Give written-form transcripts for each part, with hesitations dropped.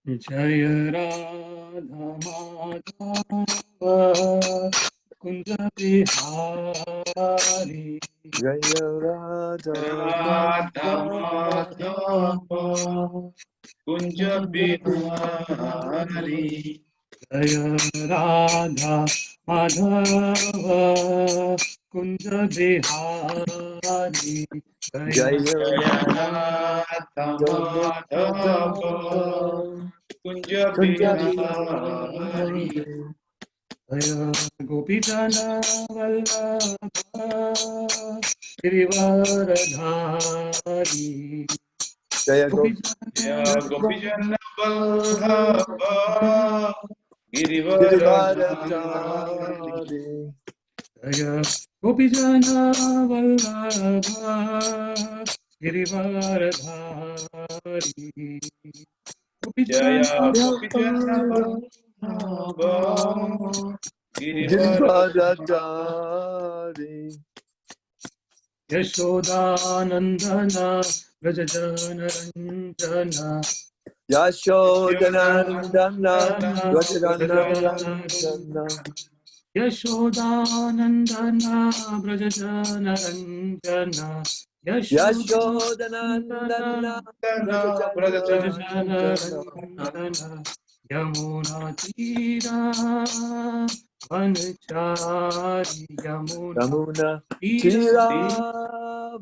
Jaya Radha Madhava Kunja Bihari Jaya Radha Madhava Kunja Bihari Jaya Radha Madhava Kunja Bihari Jaya Jaya Radha Radha Madhava Kunja Bihari Jaya Gopijana Vallabha Girivaradhari Jaya Jaya Gopijana Vallabha Girivaradhari Girivaradhari Jaya Gopijana Vallabha Girivaradhari Jaya Gopijana Gopijana Vallabha Girivaradhari Girivaradhari Yashodanandana Vrajajana Ranjana Yashodanandana Yashodanandana Rajadanandana Yashodanandana Vrajajana Ranjana Yashodanandana Yashodanandana Vrajajana Rajadanandana Ranjana Yamuna Tira Vanchari Yamuna Yamuna Tira Tira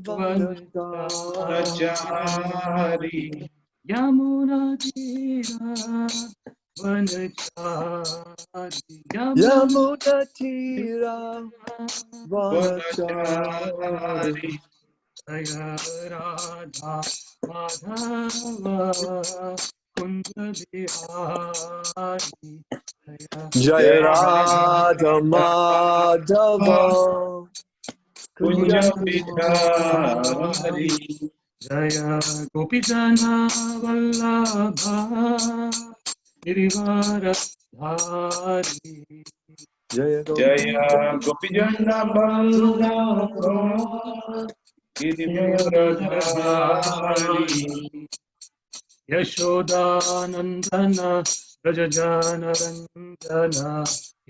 Vanachari Yamuna Tira Vanachari Yamuna Tira Vanachari Vanachari Jaya Radha Madhava Kunja Bihari Jaya Radha Madhava Kunja Kunja Bihari Bihari Jaya Gopijana Vallabha Girivaradhari Jaya Jaya Gopijana Gopijana Vallabha Girivaradhari Yashodanandana Vrajajana Ranjana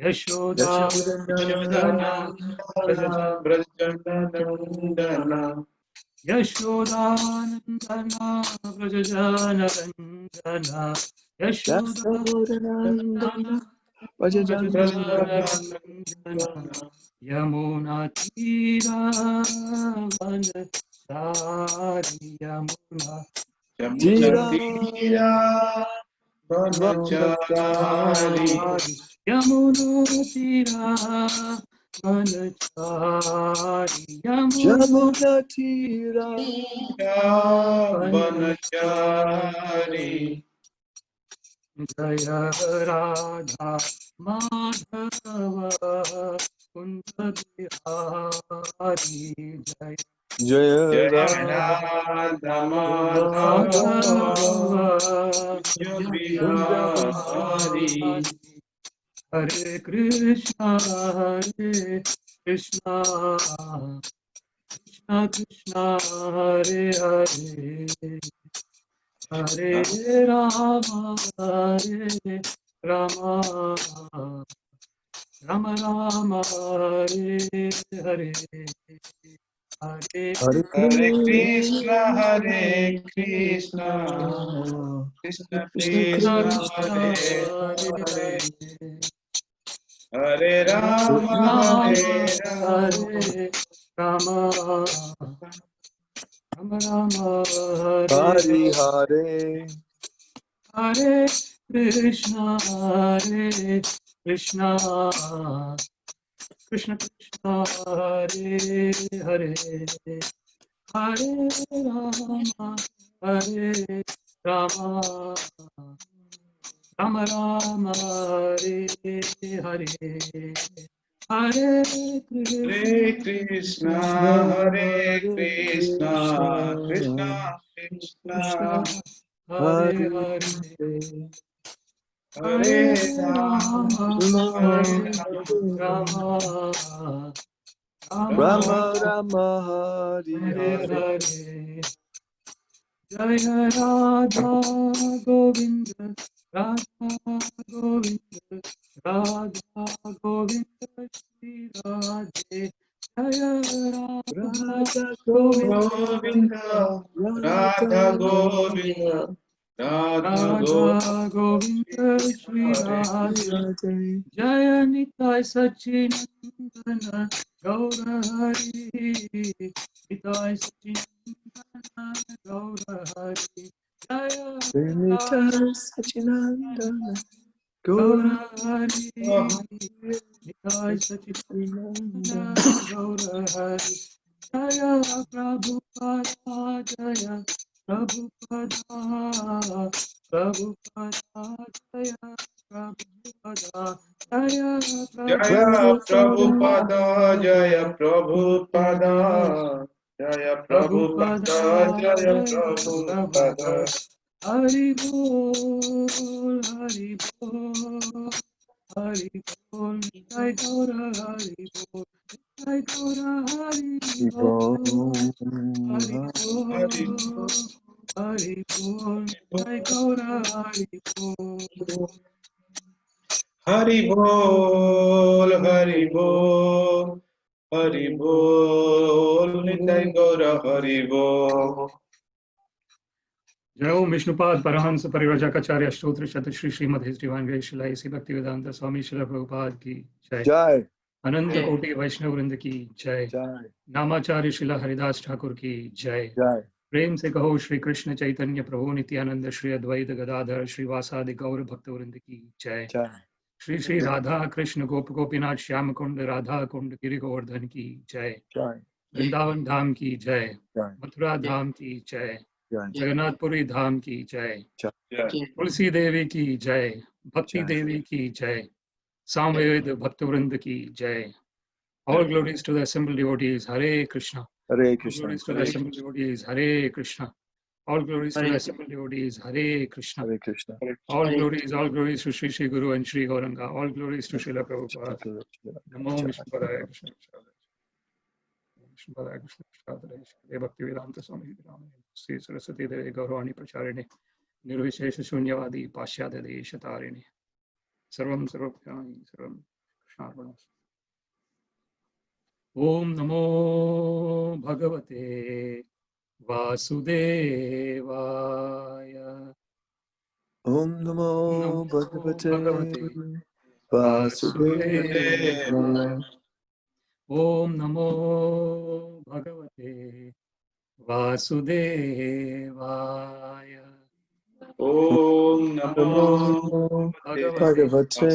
Yashodanandana Vrajajana Brajana Yashodanandana Vrajajana Ranjana Yashodanandana Vrajajana Ranjana Yamuna Tira Vanachari Yamuna Yamuna Tira Tira Vanachari Yamuna Tira Vanachari Yamuna Tira Vanachari Jaya Radha Madhava Kunja Bihari Jaya Jaya Jaya Radha Radha Madhava Madhava Kunja Kunja Bihari Bihari Hare Krishna Krishna Krishna Hare Hare Hare Rama Rama Rama Rama Hare Hare Hare Hare Hare Krishna Krishna Hare Krishna Krishna Krishna Krishna Krishna Hare Hare Hare Hare Hare Rama Rama Hare Rama Hare Rama Rama Rama Hare Hare Hare Hare Hare Krishna Krishna Krishna Krishna Hare Hare Hare Rama Hare Rama Rama Rama Hare Hare Hare Hare Krishna Krishna Hare Hare Krishna Krishna Krishna Krishna Krishna Hare Hare Hare Hare Hare Hare Rama Hare Hare Rama Rama Rama Rama Rama Rama Hare Hare Hare Hare Jaya Radha Govinda Radha Govinda, Radha Govinda, Shri Radhe, Jaya Radha Radha Govinda, Govinda, Radha Radha Govinda, Govinda, Radha Radha Govinda, Shri Shri Radhe, Radhe, Jaya Nitai Sachinandana, Gaura Hari, Nitai Sachinandana, Gaura Hari, Jaya Vinita Radha Sachinandana, Gaura Gaura Hari, Nitai Sachinandana, Sachinandana, Gaura Hari, Jaya Prabhupada, Jaya Prabhupada, Prabhupada, Jaya Prabhupada, Jaya Jaya Prabhupada, Prabhupada, Jaya Prabhupada, Jaya Prabhupada, Prabhupada, Jaya Jaya Prabhupada. Prabhupada, Hari Bol, Hari Bol, Hari Bol, Jai Gaura, Hari Bol, Jai Gaura, Hari Bol, Hari Hari Bol, Hari Bol, Jai Gaura, Hari Bol. Hari Bol, Hari Bol, Hari Bol, Nitai Gaura Hari Bol. जय ओम विष्णुपाद परमहंस परिव्राजकाचार्य स्तोत्र शत Shri Shrimad his divine grace Srila इसी भक्ति वेदांत स्वामी शिला प्रभुपाद की जय। Jai, अनंत कोटि वैष्णव वृंद की जय। Jai, नामाचार्य शिला हरिदास ठाकुर की जय। Jai, प्रेम से कहो श्री कृष्ण चैतन्य प्रभु नित्यानंद श्री अद्वैत गदाधर श्रीवासादि गौर भक्त वृंद की जय। Jai, श्री श्री राधा कृष्ण गोप गोपीनाथ श्याम कुंड राधा कुंड गिरि गोवर्धन की जय। Jai, वृंदावन धाम की जय। Jai, मथुरा धाम की जय। Jai, जगन्नाथपुरी धाम की जय। Jai, तुलसी देवी की जय। भक्ति Jai. देवी की जय। सामवेद भक्तवृंद की जय। All glories to the assembled devotees. Hare Krishna. Hare All Krishna, glories to the assembled devotees. Hare Krishna. All glories to the assembled devotees. Hare Krishna. Hare Krishna. All glories to Sri Sri Guru and Sri Gauranga. All glories to Srila Prabhupada. Namo Vishnu Padaya Krishna Prasad. Vishnu Padaya Krishna Prasad. Shri Bhakti Vedanta Swami Sri Saraswati Devi Gauravani Pracharini. Nirvishesha Shunyavadi Pashyadya Deshatharini. Sarvam Sarvabhyani Sarvam Krishnarpanam. Om Namo Bhagavate Vasudevaya. Om Namo Namo Bhagavate Bhagavate Vasudevaya. Om Namo Bhagavate Vasudevaya. Om Namo Namo Bhagavate Bhagavate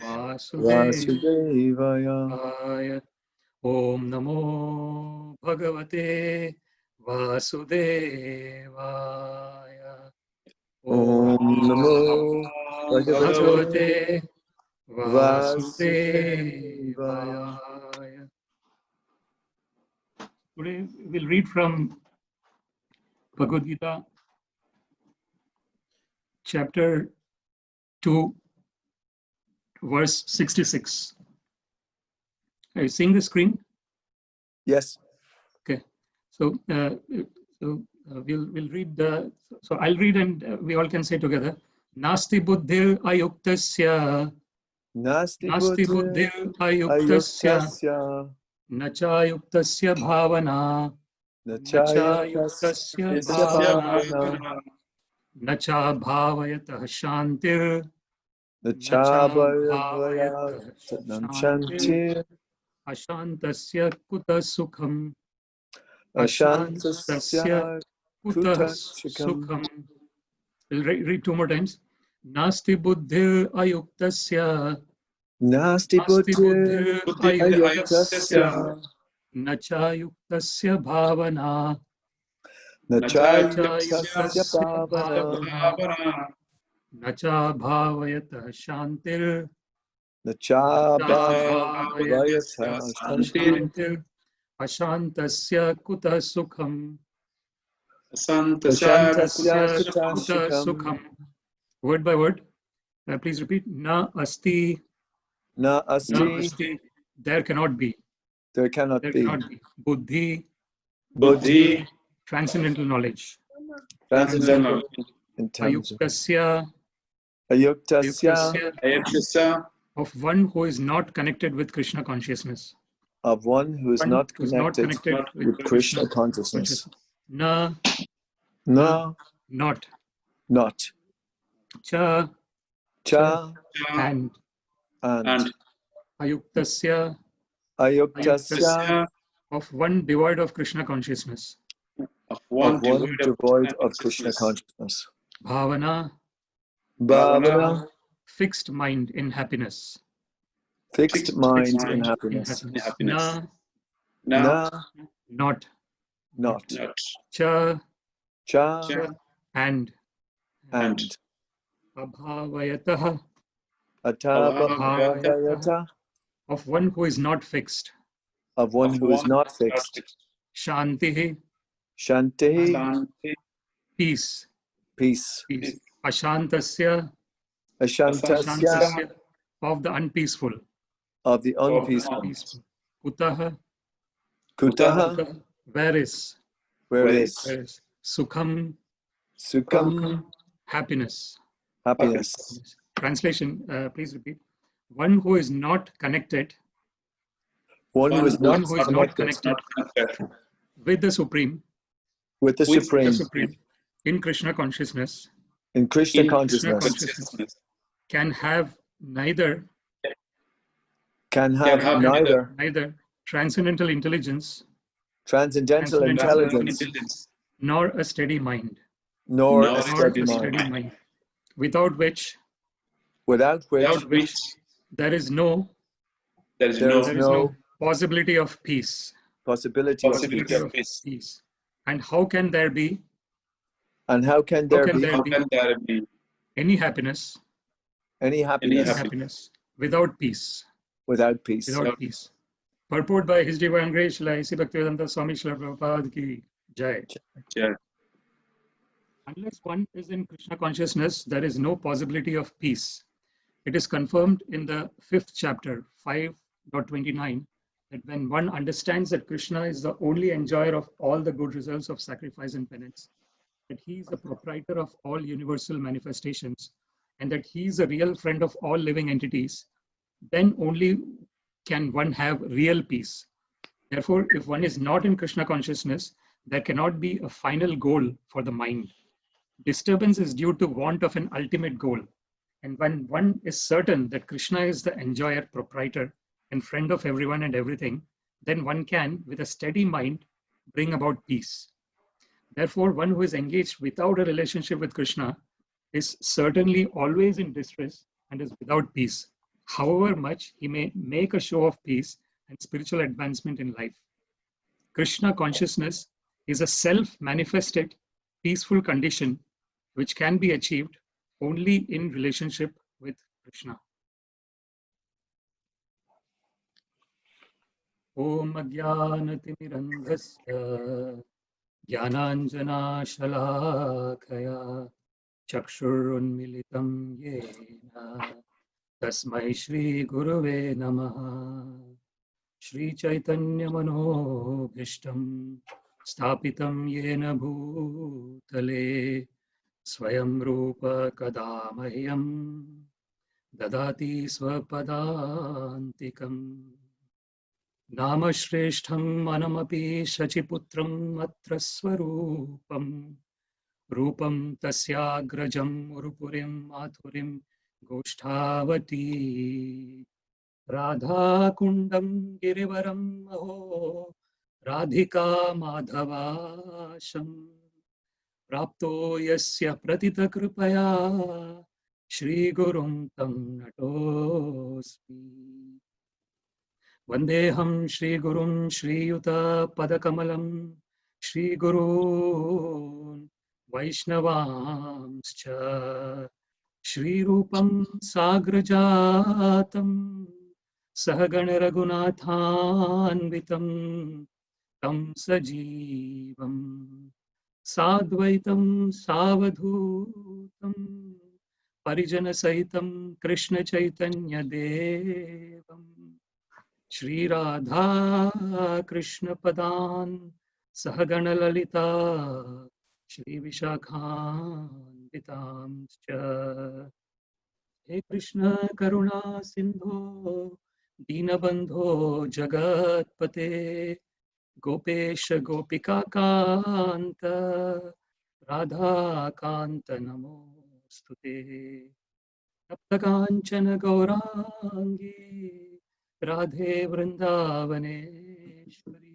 Vasudevaya. Vasudevaya. Om Namo Bhagavate Vasudevaya. Om Namo Bhagavate Bhagavate Vasudevaya. Vasudevaya. Today we'll read from Bhagavad Gita, chapter 2, verse 66. Are you seeing the screen? Yes. Okay. So, we'll read the. So I'll read and we all can say together. Nasti buddhir ayuktasya. Nasti Nasti buddhi buddhir ayuktasya. ayuktasya Nachayuktasya bhavana. Nachayuktasya nachayuktasya bhavana. bhavana Nacha bhavayatah shantir. Nacha bhavayatah nachabhayadvayatanam shantir. shanti Ashantasya kuta sukham. Ashantasya ashantasya kuta kutashikam sukham. We'll read two more times. Nasti buddhir ayuktasya. nasti Nasti buddhi buddhir ayuktasya. ayuktasya Nachayuktasya bhavana. nachayuktasya Nachayuktasya bhavana bhavana. Nacha bhavayatah shantir. nachabhavayata shanti Shantir. Ashantasya kuta sukham. ashantasya Ashantasya kuta kutashikam sukham. Word by word. Please repeat. Na asti. na Na asti asti. There cannot be. there cannot There be cannot be. Buddhi. buddhi Transcendental knowledge. transcendental intelligence Ayuktasya. Ayuktasya, Ayakshasya, of one who is not connected with Krishna consciousness. of one who is One not who is not connected connected with Krishna consciousness. Na, Na, not. not. Cha, Cha, and. and Ayuktasya, Ayuktasya, of one devoid of Krishna consciousness. of of one one devoid of Krishna Krishna consciousness. Bhavana, Bhavana, fixed mind in happiness. fixed mind in In happiness. Na, Na, not. not. Cha, Cha, and. and. Abhavayatah, Atabhavayata, of one who is not fixed. of one who is not fixed. Shantihi, Shanti, peace. peace. Ashantasya, Ashantasya, of the unpeaceful. of the unpeaceful. Kutaha, Kutaha, where is. where is. Sukham, Sukham, happiness. happiness. Translation, please repeat. One who is not connected. One who is not connected with the Supreme. With the Supreme. In Krishna consciousness. In Krishna consciousness. Can have neither. Neither transcendental intelligence. Transcendental intelligence. Nor a steady mind. Nor a steady mind. Without which there is no possibility of peace. Possibility of peace. And how can there be? And how can there be any happiness? Any happiness without peace. Without peace. Purport by His Divine Grace Shri A.C. Bhaktivedanta Swami Srila Prabhupada ki Jai. Unless one is in Krishna consciousness, there is no possibility of peace. It is confirmed in the 5th chapter, 5.29, that when one understands that Krishna is the only enjoyer of all the good results of sacrifice and penance, that he is the proprietor of all universal manifestations, and that he is a real friend of all living entities, then only can one have real peace. Therefore, if one is not in Krishna consciousness, there cannot be a final goal for the mind. Disturbance is due to want of an ultimate goal. And when one is certain that Krishna is the enjoyer, proprietor, and friend of everyone and everything, then one can, with a steady mind, bring about peace. Therefore, one who is engaged without a relationship with Krishna is certainly always in distress and is without peace, however much he may make a show of peace and spiritual advancement in life. Krishna consciousness is a self-manifested, peaceful condition which can be achieved only in relationship with Krishna. Om Ajnanatimirandhasya Jnananjana Shalakaya Chakshurunmilitam Yena Tasmai Shri Guruve Namaha. Shri Chaitanya Manobhishtam Sthapitam Yena Bhutale Swayam Rupa Kadamahyam Dadati Swapadantikam Namashreshtham Manamapi Shachiputram Atra Swarupam Rupam Tasyagrajam Urupurim Mathurim Goshthavati Radha Kundam Girivaram Aho Radhika Madhavasham Prapto Yasya Pratita Kripaya Shri Gurum Tam Natosmi Vandeham Shri Gurum Shri Yuta Padakamalam Shri Gurun Vaishnavamscha Shri Rupam Sagrajatam Sahagana Raghunathanvitam Tam Sajivam Sadvaitam Savadhutam Parijana Sahitam Krishna Chaitanya Devam Shri Radha Krishna Padan Sahagana Lalita Shri Vishakhan Vitamscha हे कृष्ण करुणा सिंधो दीनबंधो जगत्पते गोपेश गोपिका कांत राधा कांत नमोस्तुते तप्त कांचन गौरांगी राधे वृंदावनेश्वरी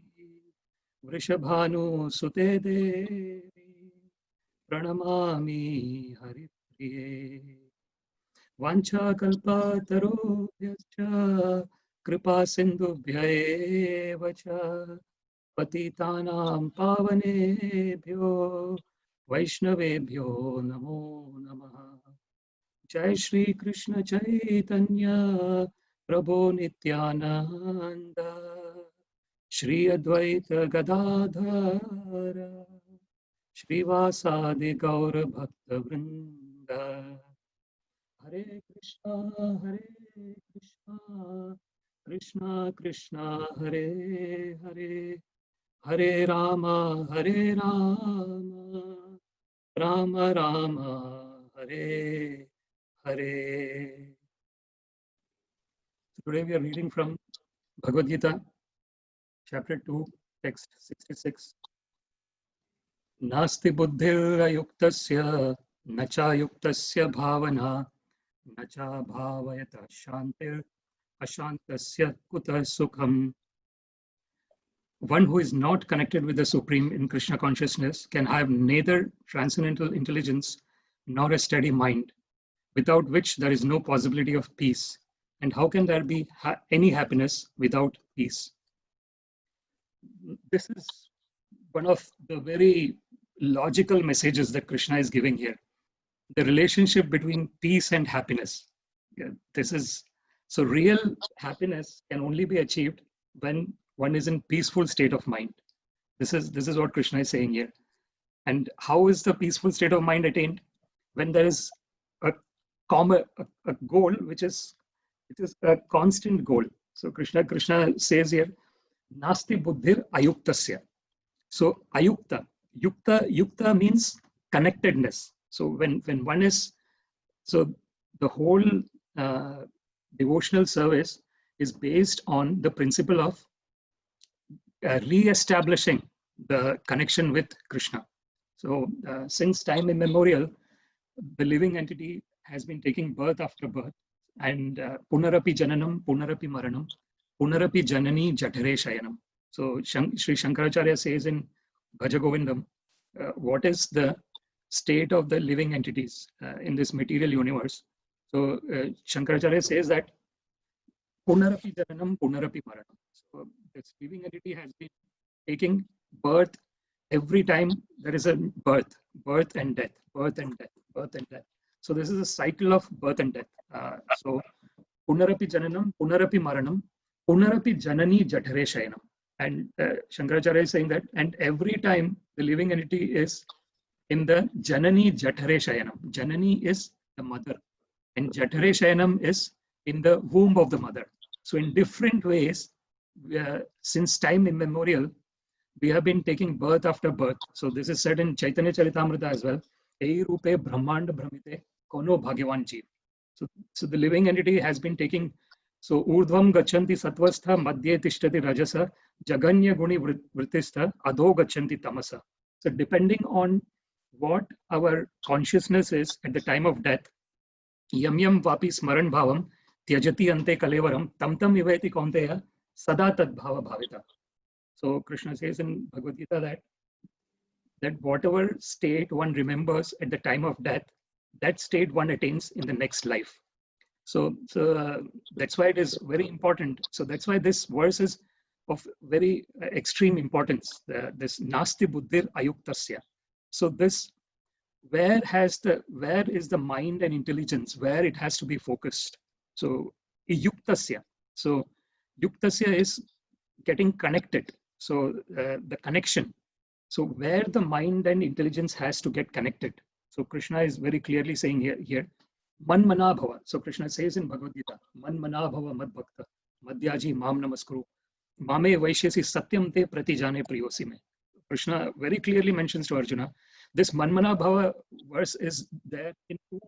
वृषभानुसुते देवी प्रणमामि हरिप्रिये वाञ्छाकल्पतरुभ्यश्च कृपा सिन्धुभ्य एव च पतितानां पावनेभ्यो वैष्णवेभ्यो नमो नमः। जय श्री कृष्ण चैतन्य प्रभो नित्यानंद श्री अद्वैत गदाधर श्रीवासादि गौर भक्त वृंद। हरे Krishna Krishna Krishna Hare Hare Hare Ram Ram Ram Hare Hare. Today we are reading from Bhagavad Gita, chapter 2, text 66. Nasti buddhirayuktasya nacha yuktasya bhavana nacha bhavayata shantir ashantasya kuta sukham. One who is not connected with the Supreme in Krishna consciousness can have neither transcendental intelligence nor a steady mind, without which there is no possibility of peace. And how can there be any happiness without peace? This is one of the very logical messages that Krishna is giving here. The relationship between peace and happiness. This is so real happiness can only be achieved when one is in peaceful state of mind. This is what Krishna is saying here. And how is the peaceful state of mind attained? When there is a common a goal which is a constant goal. So Krishna says here, Nasti buddhir ayuktasya. So ayukta, yukta means connectedness. So when one is, so the whole devotional service is based on the principle of re-establishing the connection with Krishna. So since time immemorial, the living entity has been taking birth after birth, and punarapi jananam, punarapi maranam, punarapi janani jathare shayanam. So Sri Shankaracharya says in Bhaja Govindam, what is the state of the living entities in this material universe? So Shankaracharya says that punarapi jananam, punarapi maranam. So this living entity has been taking birth every time there is a birth and death, birth and death, birth and death. So this is a cycle of birth and death. So punarapi jananam, punarapi maranam, punarapi janani jathare shayanam. And Shankaracharya is saying that, and every time the living entity is in the janani jathare shayanam. Janani is the mother, and jathare shayanam is in the womb of the mother. So in different ways, since time immemorial, we have been taking birth after birth. So this is said in Chaitanya Charitamrita as well. Ei rupe brahmanda brahmite kono bhagyavan jeev. So the living entity has been taking, so urdhvam gachanti satvastha madhye tishtati rajasa jaganya guni vritistha adho gachanti tamasa. So depending on what our consciousness is at the time of death, yam yam vapi smaran bhavam tyajati ante kalevaram tam tam iveti kaunteya sada tad bhava bhavita. So Krishna says in Bhagavad Gita that whatever state one remembers at the time of death, that state one attains in the next life. So that's why it is very important. So that's why this verse is of very extreme importance. This nasti buddhir ayuktasya. So this, where is the mind and intelligence, where it has to be focused. So yuktasya. So yuktasya is getting connected. So the connection. So where the mind and intelligence has to get connected. So Krishna is very clearly saying here man mana bhava. So Krishna says in Bhagavad Gita, man mana bhava mad bhakta madhyaji mam namaskuru mame vaishyasi satyam te pratijane priyosi me. Krishna very clearly mentions to Arjuna, this man mana bhava verse is there in two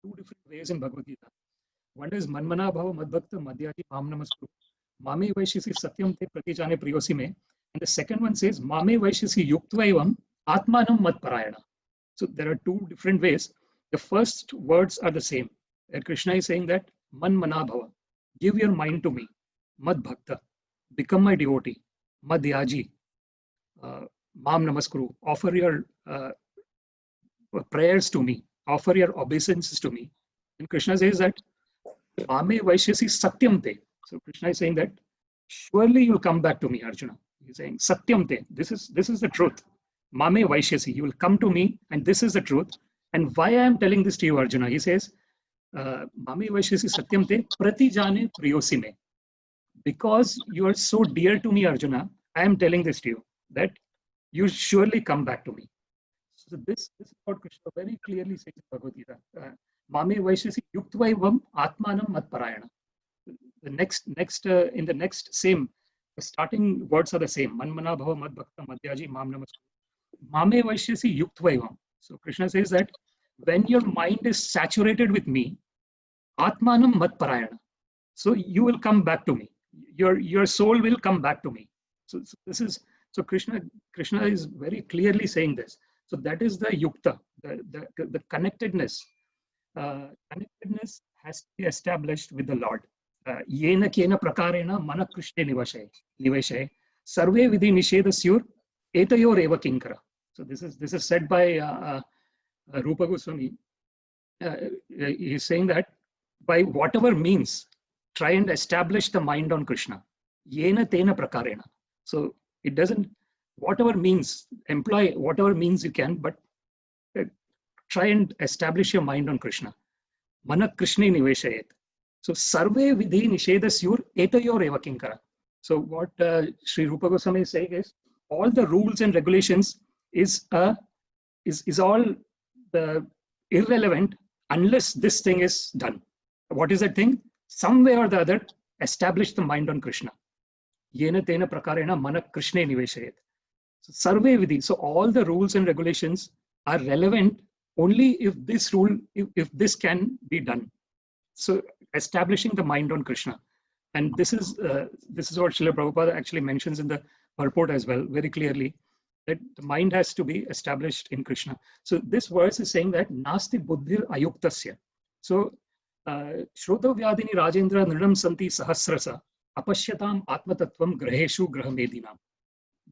two different ways in Bhagavad Gita. One is Manmana Bhava Madbhakta Madhyaji Mam Namaskuru. Mame Vaishisi Satyam Te Pratijane Priyosime. And the second one says Mame Vaishisi Yuktva Atmanam Mad Parayana. So there are two different ways. The first words are the same. And Krishna is saying that Manmana Bhava, give your mind to me. Mad Bhakta, become my devotee. Madhyaji, Mam Namaskuru, offer your prayers to me, offer your obeisances to me. And Krishna says that Mame Vaishyasi Satyam Te. So Krishna is saying that surely you'll come back to me, Arjuna. He's saying Satyam Te. This is the truth. Mame Vaishyasi, you will come to me, and this is the truth. And why I am telling this to you, Arjuna? He says, Mame Vaishyasi Satyam Te Pratijane Priyosime. Because you are so dear to me, Arjuna, I am telling this to you, that you surely come back to me. So this is what Krishna very clearly says in Bhagavad Gita. Mame Vaishyasi Yuktva Atmanam Mad Parayana. In the next same, the starting words are the same. Manmana Bhava Mad Bhakta Madhyaji Mam Namaskuru. Mame Vaishyasi Yuktva. So Krishna says that when your mind is saturated with me, Atmanam Mad Parayana. So you will come back to me. Your soul will come back to me. So Krishna is very clearly saying this. So that is the yukta, the connectedness. Connectedness has to be established with the Lord. Yena kena prakarena mana krishne niveshe sarve vidhi nishedhasyur etayor eva kinkara. So this is said by Rupa Goswami. He is saying that by whatever means, try and establish the mind on Krishna. Yena tena prakarena. So it doesn't, whatever means, employ whatever means you can, but try and establish your mind on Krishna. Mana Krishne niveshayet. So sarve vidhi nishedhasyur etayor eva kinkara. So what Sri Rupa Goswami is saying is, all the rules and regulations is all irrelevant unless this thing is done. What is that thing? Some way or the other, establish the mind on Krishna. Yena tena prakarena mana Krishne niveshayet. So sarve vidhi. So all the rules and regulations are relevant only if this rule, if this can be done. So establishing the mind on Krishna. And this is what Srila Prabhupada actually mentions in the purport as well, very clearly, that the mind has to be established in Krishna. So this verse is saying that nasti buddhir ayuktasya. So Shroto Vyadini Rajendra Nrinam Santi Sahasrasa Apashyatam Atmatattvam Graheshu Grahamedinam.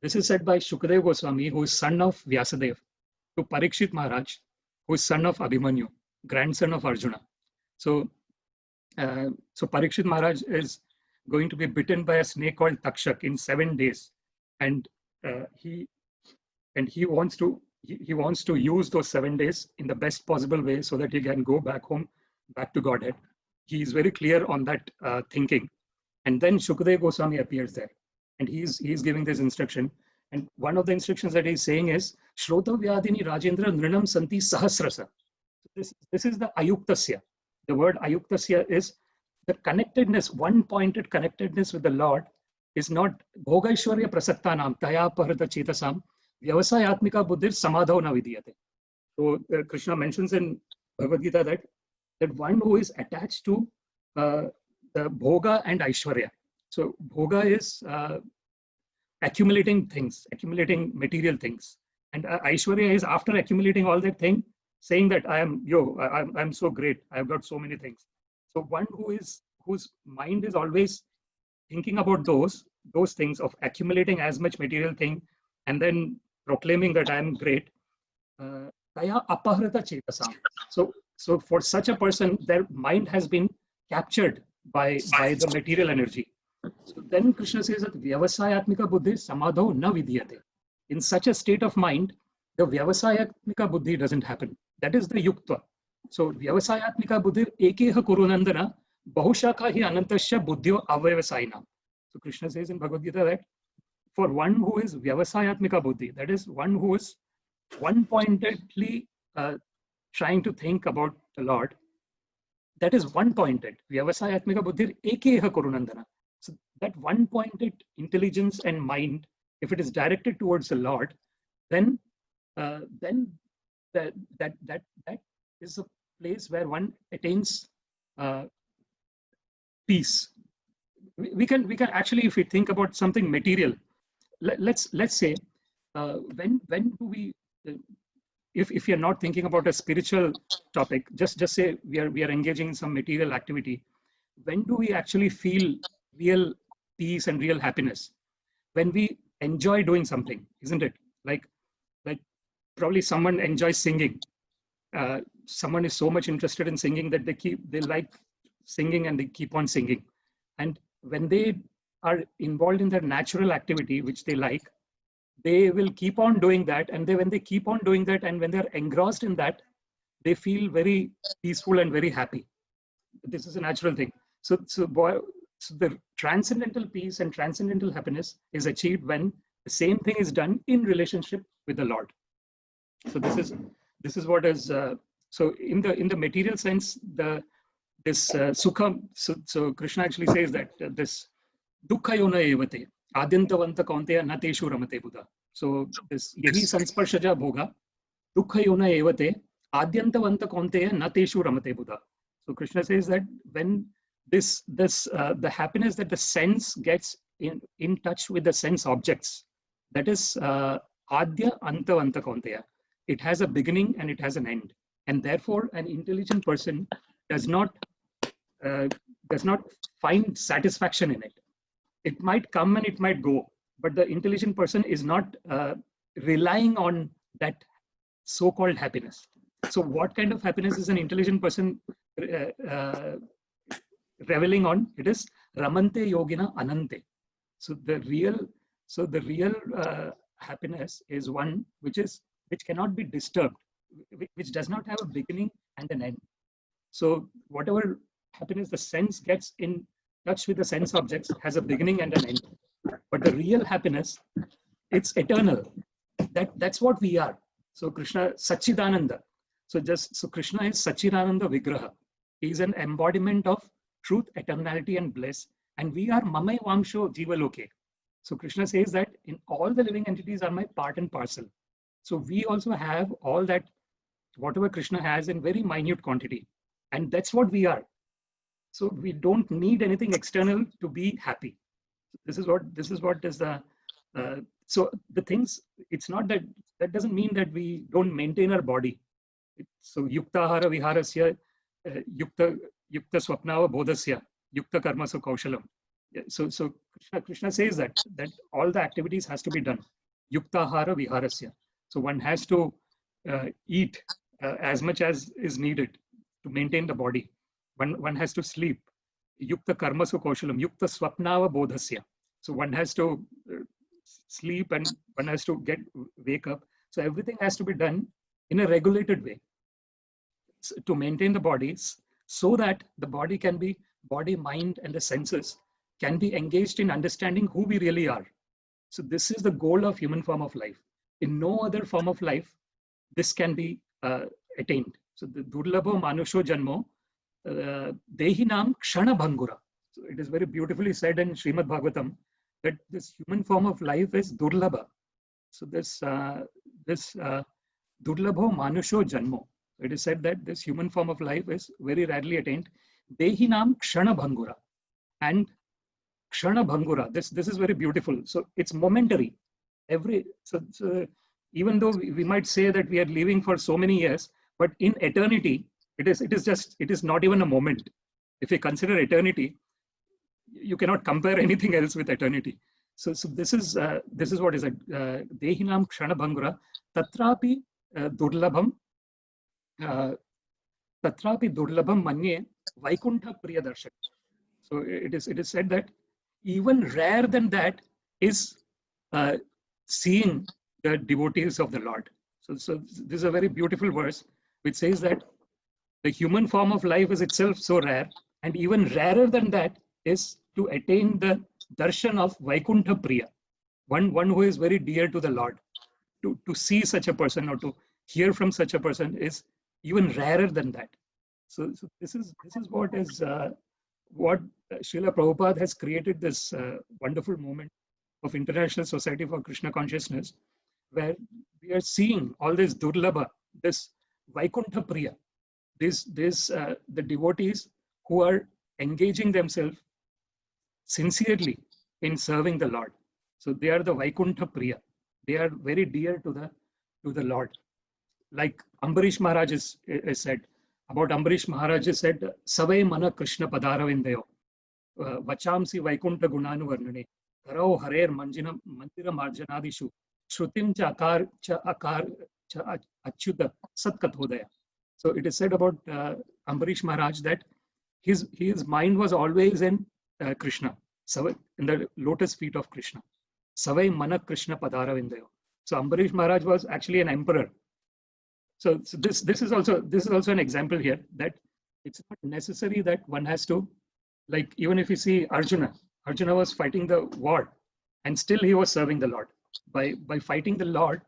This is said by Shukadeva Goswami, who is son of Vyasadeva, to Parikshit Maharaj, who is son of Abhimanyu, grandson of Arjuna. So Parikshit Maharaj is going to be bitten by a snake called Takshak in 7 days, and he wants to use those 7 days in the best possible way so that he can go back home, back to Godhead. He is very clear on that thinking. And then Shukadeva Goswami appears there, and he's giving this instruction. And one of the instructions that he's saying is Shrota Vyadini Rajendra Nrinam Santi Sahasrasa. This is the ayuktasya. The word ayuktasya is the connectedness, one-pointed connectedness with the Lord is not bhogaishwarya prasaktanam taya pahrita chetasam vyavasayatmika buddhir samadhav na vidiyate. So Krishna mentions in Bhagavad Gita that one who is attached to the bhoga and aishwarya. So bhoga is accumulating things, accumulating material things, and aishwarya is after accumulating all that thing, saying that I'm so great, I've got so many things. So one whose mind is always thinking about those things of accumulating as much material thing and then proclaiming that I am great. Taya apahrita chetasam. So for such a person, their mind has been captured by the material energy. So then Krishna says that vyavasayatmika buddhi samadho na vidyate. In such a state of mind, the vyavasayatmika buddhi doesn't happen. That is the yuktva. So vyavasayatmika buddhi ekeha kurunandana bahushakha hi anantasya buddhyo avayavasayina. So Krishna says in Bhagavad Gita that for one who is vyavasayatmika buddhi, that is one who is one-pointedly trying to think about the Lord, that is one-pointed. Vyavasayatmika buddhir ekeha kurunandana. So that one-pointed intelligence and mind, if it is directed towards the Lord, then that is place where one attains peace. We can actually, if we think about something material, let's say, when do we, if you're not thinking about a spiritual topic, just say we are engaging in some material activity, when do we actually feel real peace and real happiness? When we enjoy doing something, isn't it? Like probably someone enjoys singing. Someone is so much interested in singing that they like singing and they keep on singing. And when they are involved in their natural activity, which they like, they will keep on doing that. And when they keep on doing that, and when they're engrossed in that, they feel very peaceful and very happy. This is a natural thing. So the transcendental peace and transcendental happiness is achieved when the same thing is done in relationship with the Lord. So this is what is so in the material sense, this sukha. So Krishna actually says that this dukkha yona evate adyantavanta kaunteya na teshu ramate buddha. So this yahi sansparshaja bhoga dukkha yona evate adyantavanta kaunteya na teshu ramate buddha. So Krishna says that when the happiness that the sense gets in touch with the sense objects, that is adya antavanta kaunteya. It has a beginning and it has an end, and therefore an intelligent person does not find satisfaction in it. It might come and it might go, but the intelligent person is not relying on that so-called happiness. So what kind of happiness is an intelligent person reveling on? It is ramante yogina anante. So the real happiness is one which cannot be disturbed, which does not have a beginning and an end. So whatever happiness the sense gets in touch with the sense objects has a beginning and an end. But the real happiness, it's eternal. That's what we are. So Krishna, Satchidananda. So Krishna is Satchidananda Vigraha. He is an embodiment of truth, eternality, and bliss. And we are Mamai Vamsho Jiva Loke. So Krishna says that in all the living entities are my part and parcel. So we also have all that, whatever Krishna has, in very minute quantity. And that's what we are. So we don't need anything external to be happy. This is what is the, so the things, it's not that doesn't mean that we don't maintain our body. So yuktahara viharasya, yukta swapnava bodhasya, yukta karmasu kaushalam. So Krishna says that all the activities has to be done. Yuktahara viharasya. So one has to eat as much as is needed to maintain the body. One has to sleep. Yukta karmasu kaushalam, yukta swapnava bodhasya. So one has to sleep and one has to wake up. So everything has to be done in a regulated way to maintain the bodies, so that the body, mind, and the senses can be engaged in understanding who we really are. So this is the goal of human form of life. In no other form of life, this can be attained. So the durlabho manusho janmo dehinam kshana bhangura. So it is very beautifully said in Srimad Bhagavatam that this human form of life is durlabha. So this durlabho manusho janmo. It is said that this human form of life is very rarely attained. Dehinam kshana bhangura. And kshana bhangura, this is very beautiful. So it's momentary. So even though we might say that we are living for so many years, but in eternity, it is not even a moment. If you consider eternity, you cannot compare anything else with eternity. So this is what is it. Dehinam kshana bhangura tatrapi durlabham manye vaikuntha priya darshak. So it is said that even rare than that is seeing the devotees of the Lord. So this is a very beautiful verse which says that the human form of life is itself so rare, and even rarer than that is to attain the darshan of Vaikuntha Priya, one who is very dear to the Lord. To see such a person or to hear from such a person is even rarer than that. So this is what is what Srila Prabhupada has created, this wonderful movement of International Society for Krishna Consciousness, where we are seeing all this durlabha, this Vaikuntha Priya. the devotees who are engaging themselves sincerely in serving the Lord. So they are the Vaikuntha Priya. They are very dear to the Lord. Like Ambarish Maharaj is said, about Ambarish Maharaj is said, Savai Mana Krishna Padaravindayo, Vachamsi Vaikuntha Gunanu Varnane, Karao Harer Mandira Marjanadishu, Shrutim cha akar cha achyuta satkathodaya. So it is said about Ambarish Maharaj that his mind was always in Krishna, in the lotus feet of Krishna. Savai Mana Krishna Padaravindayo. So Ambarish Maharaj was actually an emperor. So this is also an example here that it's not necessary that one has to, like, even if you see Arjuna was fighting the war and still he was serving the Lord. By fighting the Lord,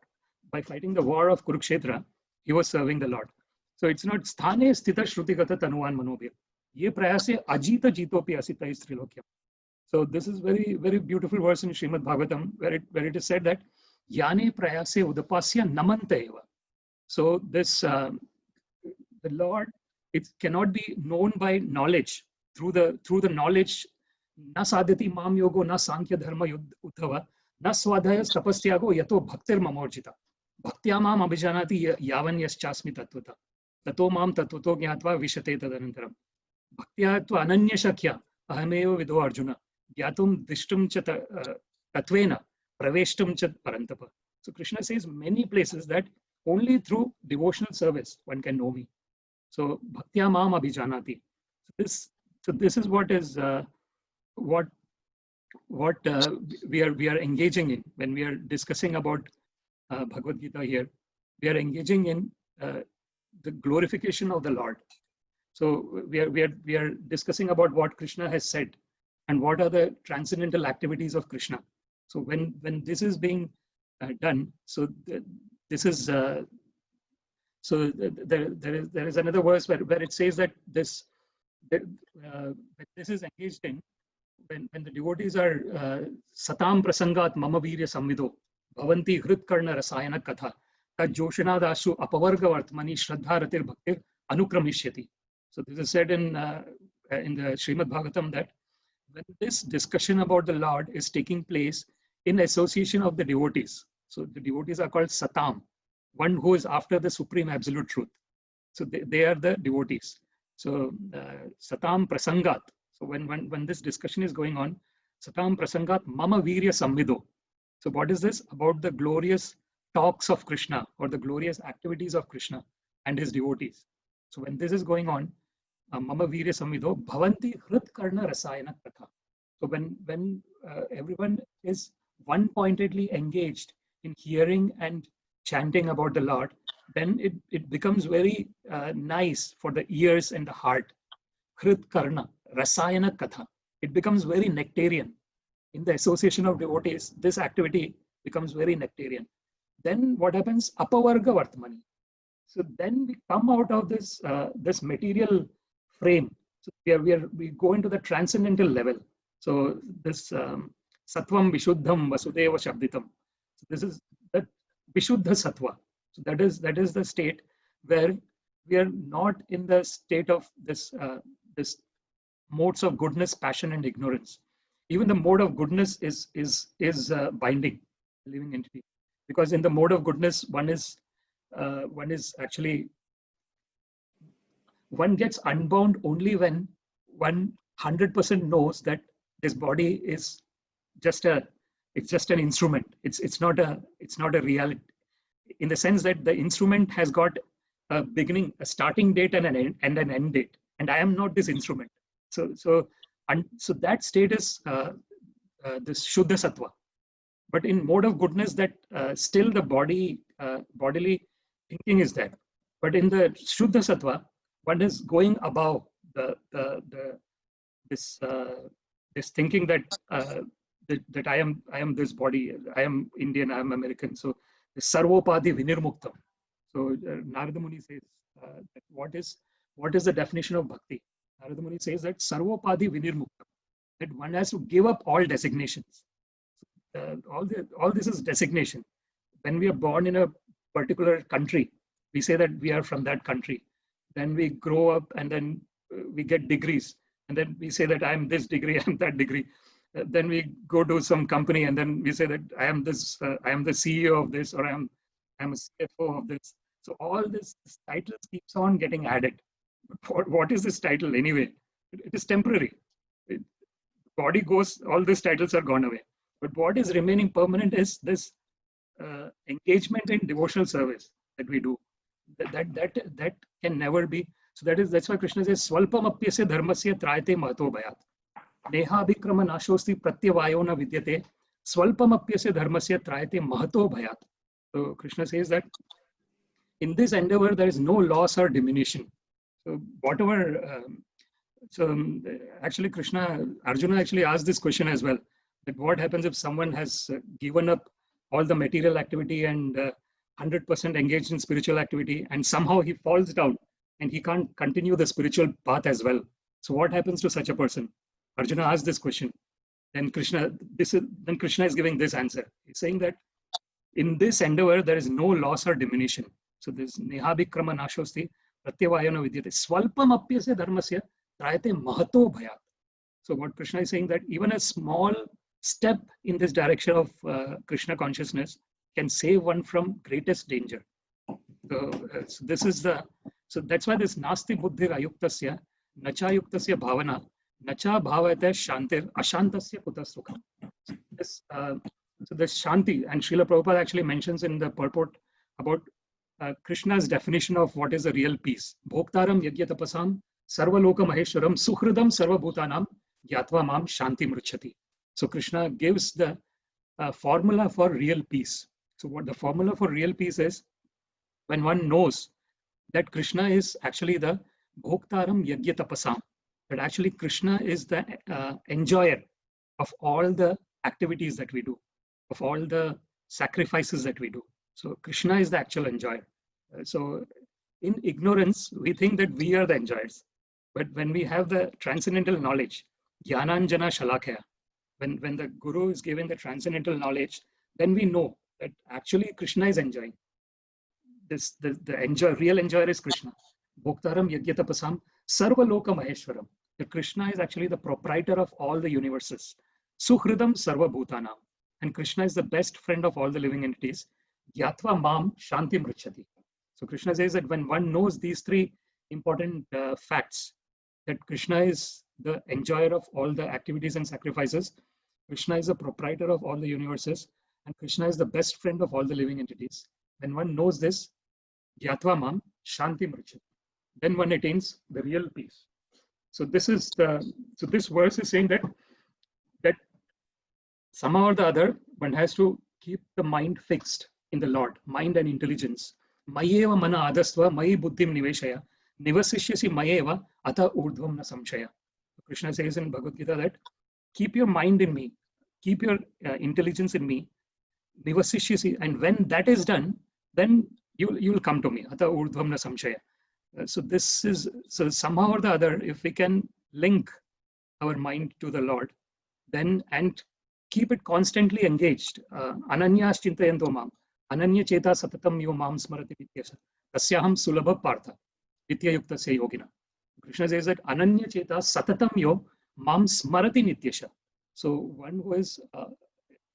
by fighting the war of Kurukshetra, he was serving the Lord. So it's not sthane sthita shrutigata tanuvan manobhir. Ye prayase ajita jitopi asita is trilokyam. So this is very, very beautiful verse in Srimad Bhagavatam where it is said that yane prayase udapasya namanta eva. So this the Lord, it cannot be known by knowledge through the knowledge. Na sadhati mam yogo na sankhya dharma uddhava na swadhaya tapasyago yato bhaktir mamorjita bhaktya mam abhijanati yavan yaschasmi tatvata tato mam tatvato gyatva vishate tadanantaram bhaktya tu ananya shakya ahameva vido arjuna gyatum dishtum cha tatvena praveshtum cha parantapa. So Krishna says many places that only through devotional service one can know me. So bhaktya mam abhijanati. So this is what is what we are engaging in when we are discussing about Bhagavad Gita here. We are engaging in the glorification of the Lord. So we are discussing about what Krishna has said and what are the transcendental activities of Krishna. So when this is being done, so this is so there is another verse where it says that this is engaged in when the devotees are satam prasangat mama virya samvido bhavanti hritkarna rasayana katha tad joshanadashu apavarga vartmani shraddha ratir bhaktir anukramishati. So this is said in the Srimad Bhagavatam that when this discussion about the Lord is taking place in association of the devotees, so the devotees are called satam, one who is after the supreme absolute truth. So they are the devotees. So satam prasangat. So when this discussion is going on, satam prasangat mama virya samvido. So what is this? About the glorious talks of Krishna or the glorious activities of Krishna and his devotees. So when this is going on, mama virya samvido bhavanti hritkarna rasayana katha. So when everyone is one-pointedly engaged in hearing and chanting about the Lord, then it becomes very nice for the ears and the heart. Hrit karna, rasayana katha. It becomes very nectarian. In the association of devotees, this activity becomes very nectarian. Then what happens? Apavarga vartmani. So then we come out of this this material frame. So we go into the transcendental level. So this Sattvam Vishuddham Vasudeva Shabditam. So this is that Vishuddha Sattva. So that is the state where we are not in the state of this modes of goodness, passion, and ignorance. Even the mode of goodness is binding the living entity, because in the mode of goodness one is actually one gets unbound only when 100% knows that this body is just an instrument. It's not a reality, in the sense that the instrument has got a beginning, a starting date, and an end date, and I am not this instrument. So that state is this Shuddha Sattva. But in mode of goodness, that still the bodily thinking is there. But in the Shuddha Sattva, one is going above this thinking that that I am this body, I am Indian, I am American. So the Sarvopadi Vinirmuktam. So Narada Muni says that what is the definition of bhakti? Narada Muni says that Sarvopadi Vinirmuktam, that one has to give up all designations. All this is designation. When we are born in a particular country, we say that we are from that country. then we grow up, and then we get degrees, and then we say that I am this degree, I am that degree. Then we go to some company, and then we say that I am this, I am the CEO of this, or I am a CFO of this. So all this titles keeps on getting added. But what is this title anyway? It is temporary. Body goes, all these titles are gone away. But what is remaining permanent is this engagement in devotional service that we do. That can never be. So that's why Krishna says, Swalpam apyasya dharmasya trayate mahato bhayat. Neha abhikrama nashosti pratyavayo na vidyate. Swalpam apyasya dharmasya trayate mahato bhayat. So Krishna says that in this endeavor, there is no loss or diminution. So whatever, actually Arjuna actually asked this question as well, that what happens if someone has given up all the material activity and 100% engaged in spiritual activity, and somehow he falls down and he can't continue the spiritual path as well. So what happens to such a person? Arjuna asked this question. Then Krishna is giving this answer. He's saying that in this endeavor, there is no loss or diminution. So this nehabhikrama nashosti pratyavayana vidyate swalpam apyasya dharmasya trayate mahato bhayat. So what Krishna is saying, that even a small step in this direction of Krishna consciousness can save one from greatest danger. So that's why this nasti buddhir ayuktasya nacha yuktasya bhavana nacha bhavayate shantir ashantasya kutasukam. So this shanti, and Srila Prabhupada actually mentions in the purport about Krishna's definition of what is a real peace. Bhoktaram yagyatapasam sarvaloka maheshwaram suhridam sarvabhutanam gyatva mam shanti mruchati. So Krishna gives the formula for real peace. So what the formula for real peace is, when one knows that Krishna is actually the Bhoktaram Yagyatapasam, that actually Krishna is the enjoyer of all the activities that we do, of all the sacrifices that we do. So Krishna is the actual enjoyer. So in ignorance, we think that we are the enjoyers. But when we have the transcendental knowledge, Jnananjana Shalakaya, when the Guru is given the transcendental knowledge, then we know that actually Krishna is enjoying. The real enjoyer is Krishna. Bhoktaram Yagyatapasam Sarvaloka Maheshwaram. The Krishna is actually the proprietor of all the universes. Suhridam Sarva Bhutanam. And Krishna is the best friend of all the living entities. Gyatva Mam Shanti Mrichati. So Krishna says that when one knows these three important facts, that Krishna is the enjoyer of all the activities and sacrifices, Krishna is the proprietor of all the universes, and Krishna is the best friend of all the living entities. When one knows this, Gyatva Mam Shanti Mrichati, then one attains the real peace. So this verse is saying that somehow or the other, one has to keep the mind fixed in the Lord, mind and intelligence. Mayeva mana adasva mayi buddhim niveshaya nivasishyasi mayeva ata urdhvam na samshaya. Krishna says in Bhagavad Gita that keep your mind in me, keep your intelligence in me, nivasishyasi, and when that is done, then you will come to me. Ata urdhvam na samshaya. So somehow or the other, if we can link our mind to the Lord, then and keep it constantly engaged. Ananyas chintayanto mam, ananya cheta satatam yo mam smarati nityasya, tasyaham sulabha partha, nitya yuktasya yogina. Krishna says that ananya cheta satatam yo mam smarati nityasya. So one who is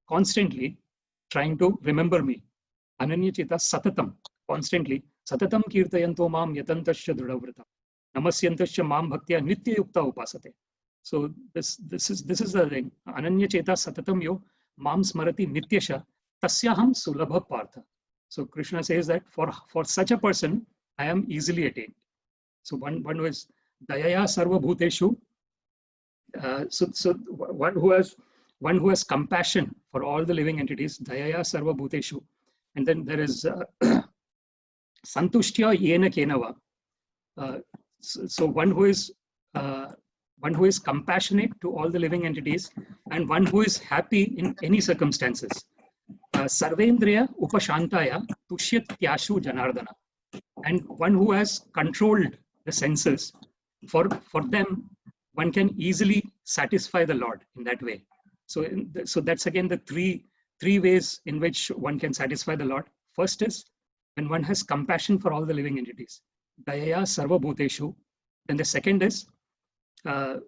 constantly trying to remember me. Ananya cheta satatam, constantly. Satatam kirtayanto mam yatantasya drudavritam. Namasyantasya mam bhaktya nitya yukta upasate. So this is the thing. Ananya cheta satatam yo mam smarati nityasha tasyaham sulabha partha. So Krishna says that for such a person, I am easily attained. So one who is dayaya sarva bhuteshu. So one who has compassion for all the living entities, dayaya sarva bhuteshu. And then there is santushtya yena kenava. So one who is compassionate to all the living entities, and one who is happy in any circumstances. Sarvendriya upashantaya tushyat tyashu janardana. And one who has controlled the senses, for them, one can easily satisfy the Lord in that way. So that's again the three ways in which one can satisfy the Lord. First is when one has compassion for all the living entities. dayaya sarva bhuteshu. Then the second is when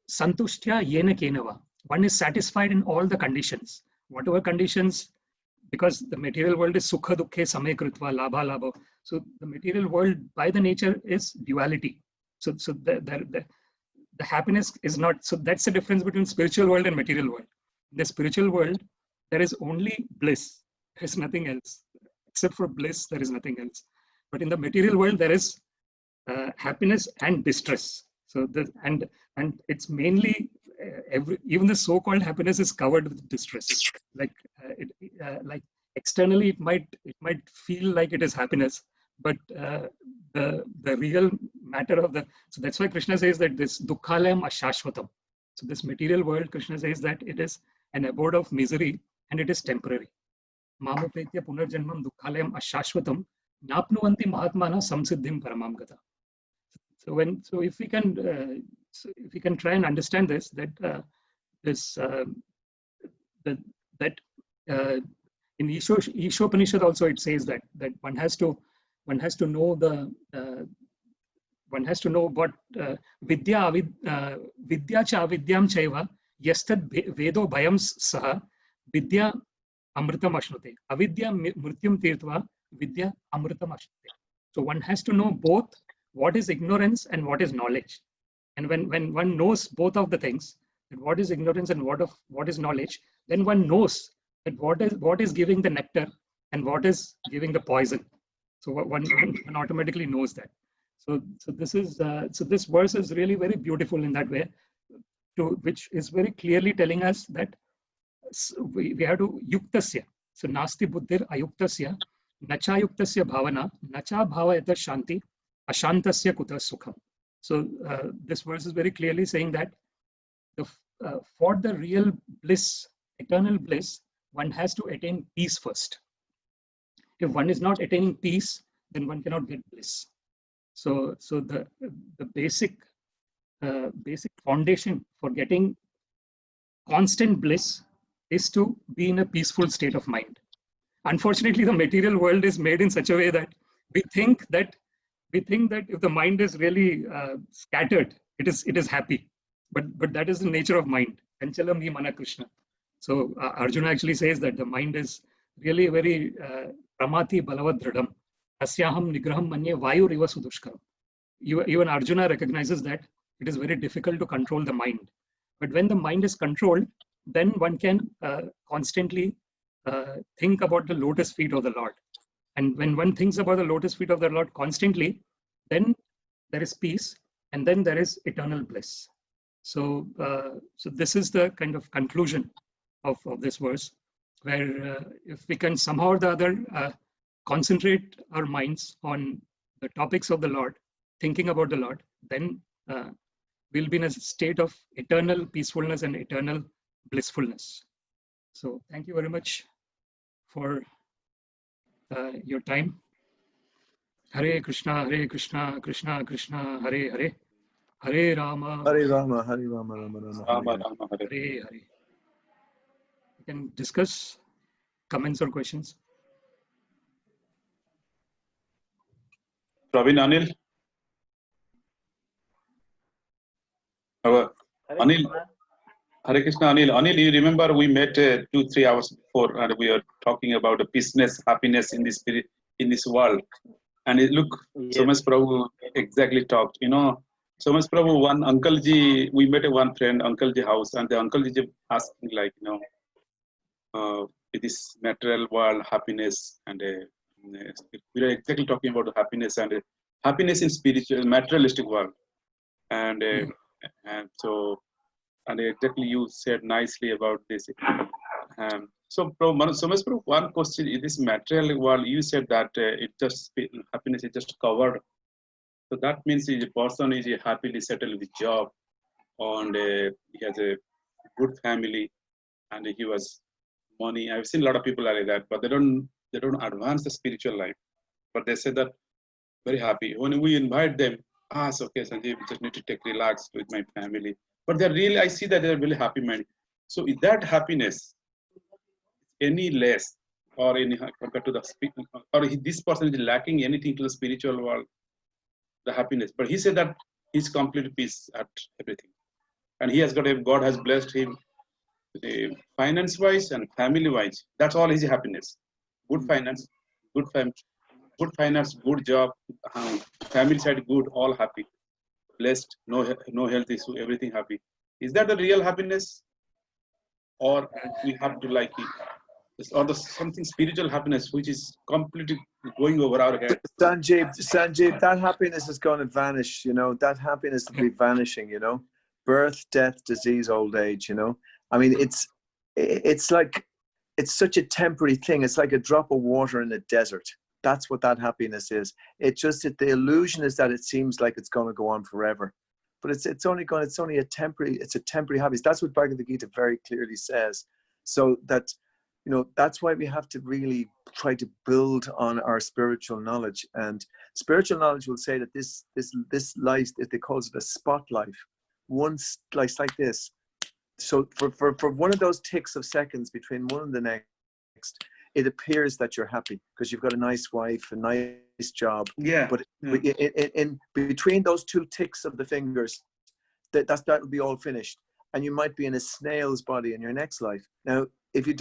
santushtya yena kenava. One is satisfied in all the conditions, whatever conditions, because the material world is sukha dukkhe samay kritva labha labha. So the material world by the nature is duality. So the happiness is not, so that's the difference between spiritual world and material world. In the spiritual world, there is only bliss. There is nothing else. Except for bliss, there is nothing else. But in the material world, there is happiness and distress. So and it's mainly even the so-called happiness is covered with distress. Like like externally, it might feel like it is happiness, but the real matter of the, so that's why Krishna says that this dukkhalayam ashashvatam. So this material world, Krishna says that it is an abode of misery and it is temporary. Mamupetya punarjanmam dukkhalayam ashashvatam napnuvanti mahatmana samsiddhim paramam gata. So if we can try and understand this, that in Ishopanishad also it says that one has to know what vidya cha avidyam chaiva yastad vedo bhayam saha vidya amritam ashnute avidya mrityum tirtva vidya amritam ashnute. So one has to know both what is ignorance and what is knowledge. And when one knows both of the things, that what is ignorance and what is knowledge, then one knows that what is giving the nectar and what is giving the poison. So one automatically knows that. So this verse is really very beautiful in that way, which is very clearly telling us that we have to yuktasya. So nasti buddhir ayuktasya, nacha yuktasya bhavana, nacha bhavayata shanti, ashantasya kuta sukham. So this verse is very clearly saying that for the real bliss, eternal bliss, one has to attain peace first. If one is not attaining peace, then one cannot get bliss. So the basic foundation for getting constant bliss is to be in a peaceful state of mind. Unfortunately, the material world is made in such a way that we think that if the mind is really scattered, it is happy. But that is the nature of mind. Chanchalam hi mana Krishna. So Arjuna actually says that the mind is really very pramati balavad dridam. Asyaham nigraham manye vayu riva sudushkaram. Even Arjuna recognizes that it is very difficult to control the mind. But when the mind is controlled, then one can constantly think about the lotus feet of the Lord. And when one thinks about the lotus feet of the Lord constantly, then there is peace, and then there is eternal bliss. So this is the kind of conclusion of this verse, where if we can somehow or the other concentrate our minds on the topics of the Lord, thinking about the Lord, then we'll be in a state of eternal peacefulness and eternal blissfulness. So thank you very much for your time. Hare Krishna, Krishna Krishna, Hare Hare, Hare Rama, Hare Rama, Hare Rama, Rama Rama, Hare. Hare Hare. We can discuss comments or questions. Praveen, Anil? Anil? Hare Krishna, Anil. Anil, you remember we met 2-3 hours before, and we were talking about the business, happiness in this world. And look, yes. Somesh Prabhu exactly talked. You know, Somesh Prabhu, one Uncle Ji, we met one friend, Uncle Ji house, and the Uncle Ji asked me, like, you know, this material world, happiness, and we are exactly talking about happiness and happiness in spiritual, materialistic world. And and exactly you said nicely about this. So, Somesh Prabhu, one question in this material world, you said that happiness is just covered. So that means a person is happily settled with job, and he has a good family, and he has money. I've seen a lot of people like that, but they don't advance the spiritual life. But they say that very happy. When we invite them, it's okay, Sanjeev, we just need to take relax with my family. But they're really, I see that they're really happy mind. So is that happiness any less or in compared to the or this person is lacking anything to the spiritual world, the happiness. But he said that he's complete peace at everything, and he has got God has blessed him finance wise and family wise. That's all his happiness. Good finance, good good finance, good job, family side good, all happy, blessed, no health issue, everything happy. Is that the real happiness, or we have to like it, or the something spiritual happiness which is completely going over our head? Sanjeev, that happiness is going to vanish. You know, that happiness will be vanishing. You know, birth, death, disease, old age. You know, I mean, it's like, it's such a temporary thing. It's like a drop of water in the desert. That's what that happiness is. The illusion is that it seems like it's going to go on forever, but it's only a temporary happiness. That's what Bhagavad Gita very clearly says. So that, you know, that's why we have to really try to build on our spiritual knowledge. And spiritual knowledge will say that this life, they call it a spot life. One slice like this. So for one of those ticks of seconds between one and the next, it appears that you're happy because you've got a nice wife, a nice job. Yeah. But in between those two ticks of the fingers, that'll be all finished, and you might be in a snail's body in your next life. Now, if you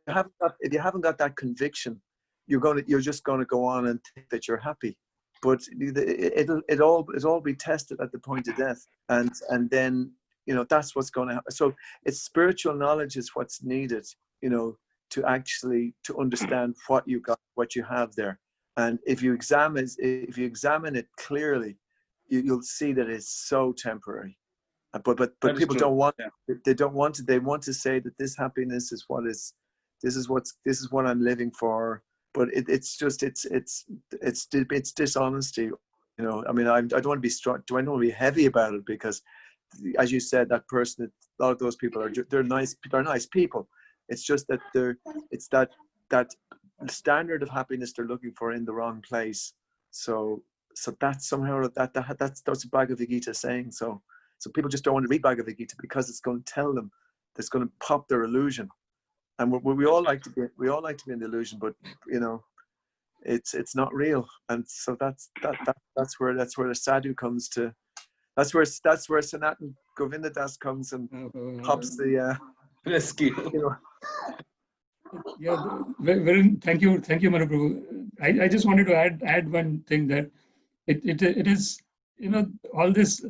haven't got that conviction, you're just gonna go on and think that you're happy. But it'll all be tested at the point of death, and then, you know, that's what's going to happen. So it's spiritual knowledge is what's needed, you know, to understand what you got, what you have there. And if you examine it clearly, you'll see that it's so temporary. But people don't want. Yeah. They don't want to. They want to say that this happiness is this is what I'm living for. But it's dishonesty. You know, I mean, I don't want to be strong. I don't want to be heavy about it, because, as you said, that person, a lot of those people they're nice people. It's just that it's that standard of happiness they're looking for in the wrong place. So that's somehow that's what Bhagavad Gita saying. So people just don't want to read Bhagavad Gita because it's going to tell them, it's going to pop their illusion. And we all like to be in the illusion, but, you know, it's not real. And so that's where the sadhu comes to. That's where Sanatan Govindadas comes and pops the rescue. You know. Yeah, very, thank you, Mahaprabhu. I just wanted to add one thing, that it is, you know, all this,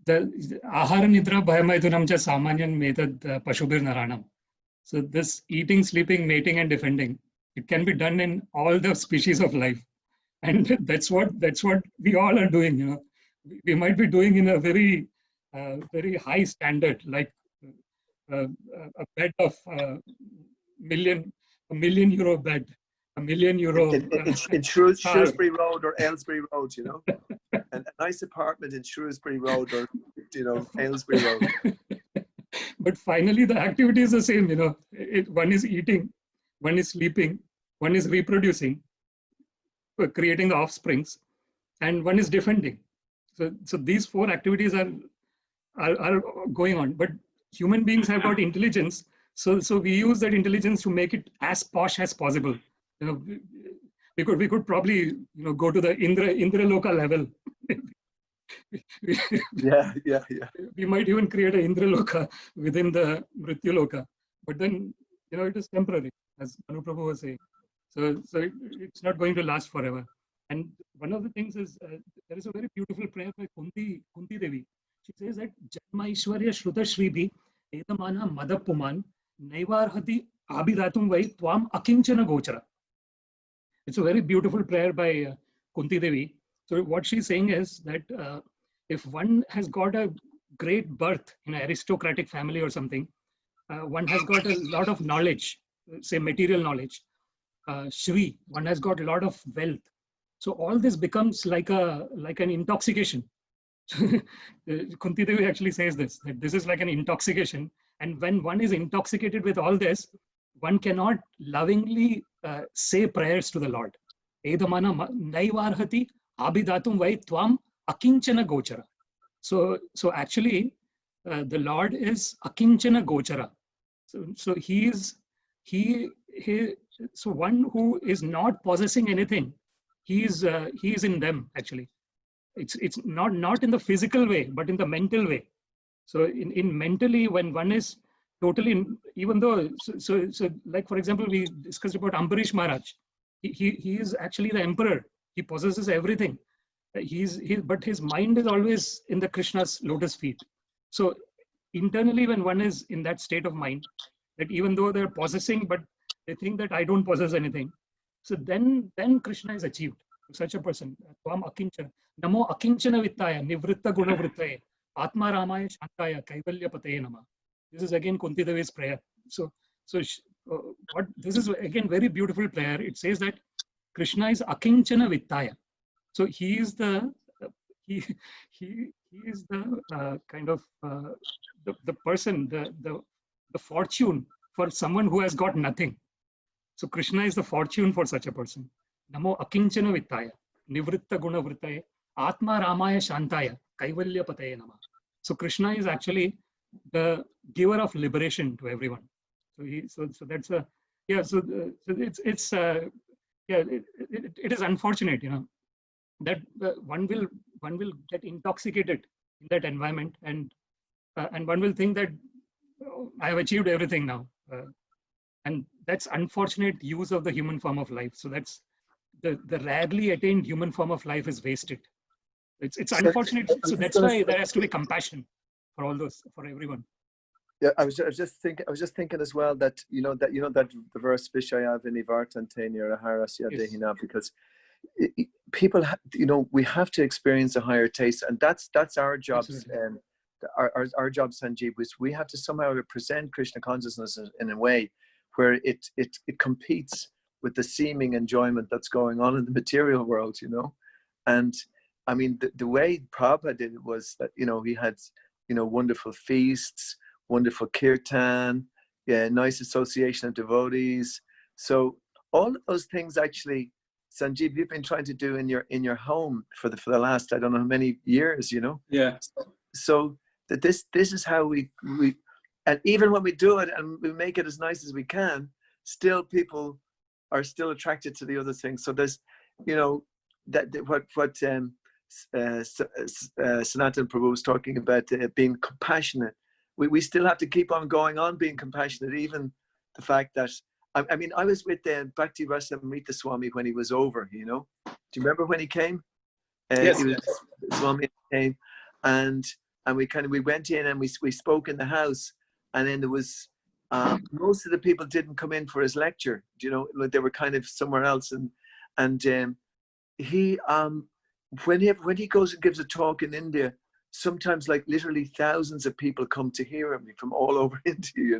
the ahara nidra bhayamaidunam cha samanyan metad pashubir naranam. So this eating, sleeping, mating, and defending, it can be done in all the species of life, and that's what we all are doing. You know, we might be doing in a very very high standard, like a bed of a million euro bed, €1 million in Shrewsbury Road or Aylesbury Road, you know, and a nice apartment in Shrewsbury Road or, you know, Aylesbury Road. But finally, the activity is the same. You know, one is eating, one is sleeping, one is reproducing, creating the offsprings, and one is defending. So these four activities are going on. But human beings have got intelligence, so we use that intelligence to make it as posh as possible. You know, we could probably, you know, go to the Indra Loka level. Yeah. We might even create an Indra Loka within the Mrityu Loka, but then, you know, it is temporary, as Manu Prabhu was saying. So it's not going to last forever. And one of the things is, there is a very beautiful prayer by Kunti Devi. She says that Janma Ishwarya Shruta Shribi Etamana Madapuman Naivarhati Abhidatum Vai Twam Akinchana Gochara. It's a very beautiful prayer by Kunti Devi. So what she's saying is that if one has got a great birth in an aristocratic family or something, one has got a lot of knowledge, say material knowledge, Shri, one has got a lot of wealth. So all this becomes like an intoxication. Kunti Devi actually says this, that this is like an intoxication. And when one is intoxicated with all this, one cannot lovingly say prayers to the Lord. Edamana naivarhati abhidatum vai tvam akinchana gochara. So actually, the Lord is akinchana gochara. So he so one who is not possessing anything, he is in them actually. It's not in the physical way, but in the mental way. So in mentally, when one is totally, even though, so like for example, we discussed about Ambarish Maharaj. He is actually the emperor. He possesses everything. But his mind is always in the Krishna's lotus feet. So internally, when one is in that state of mind, that even though they're possessing, but they think that I don't possess anything. So then Krishna is achieved. Such a person. Tvam akinchana. Namo akinchana vittaya nivritta guna vrittaye atma ramaya shantaya kaivalya pataye nama. This is again Kunti Devi's prayer. So what this is again very beautiful prayer. It says that Krishna is akinchana vittaya. So he is the he is the kind of the person, the fortune for someone who has got nothing. So Krishna is the fortune for such a person. Namo akinchana vittaya nivritta guna vrittaye atma ramaya shantaya kaivalya pataye nama. So Krishna is actually the giver of liberation to everyone. So that's a so it's it is unfortunate, that one will get intoxicated in that environment, and one will think that I have achieved everything now, and that's unfortunate use of the human form of life. So that's the rarely attained human form of life is wasted. It's unfortunate. So that's why there has to be compassion for all those, for everyone. Yeah, I was just thinking as well that that the verse Vishaya Vinivartantenya Harasya Dehina, because people we have to experience a higher taste, and that's our jobs. Our job, Sanjeev, is we have to somehow present Krishna consciousness in a way where it competes with the seeming enjoyment that's going on in the material world, and I mean the way Prabhupada did it was that he had wonderful feasts, wonderful kirtan, nice association of devotees. So all those things actually, Sanjeev, you've been trying to do in your home for the last I don't know how many years, Yeah. So that this is how we and even when we do it and we make it as nice as we can, still people are still attracted to the other things. So there's that what Sanatan Prabhu was talking about, being compassionate. We still have to keep on going on being compassionate, even the fact that I mean, I was with Bhakti Rasamrita Swami when he was over, Do you remember when he came? Yes. Swami came, and we went in and we spoke in the house, and then there was most of the people didn't come in for his lecture. Like they were kind of somewhere else, and he when he goes and gives a talk in India, sometimes like literally thousands of people come to hear him from all over India,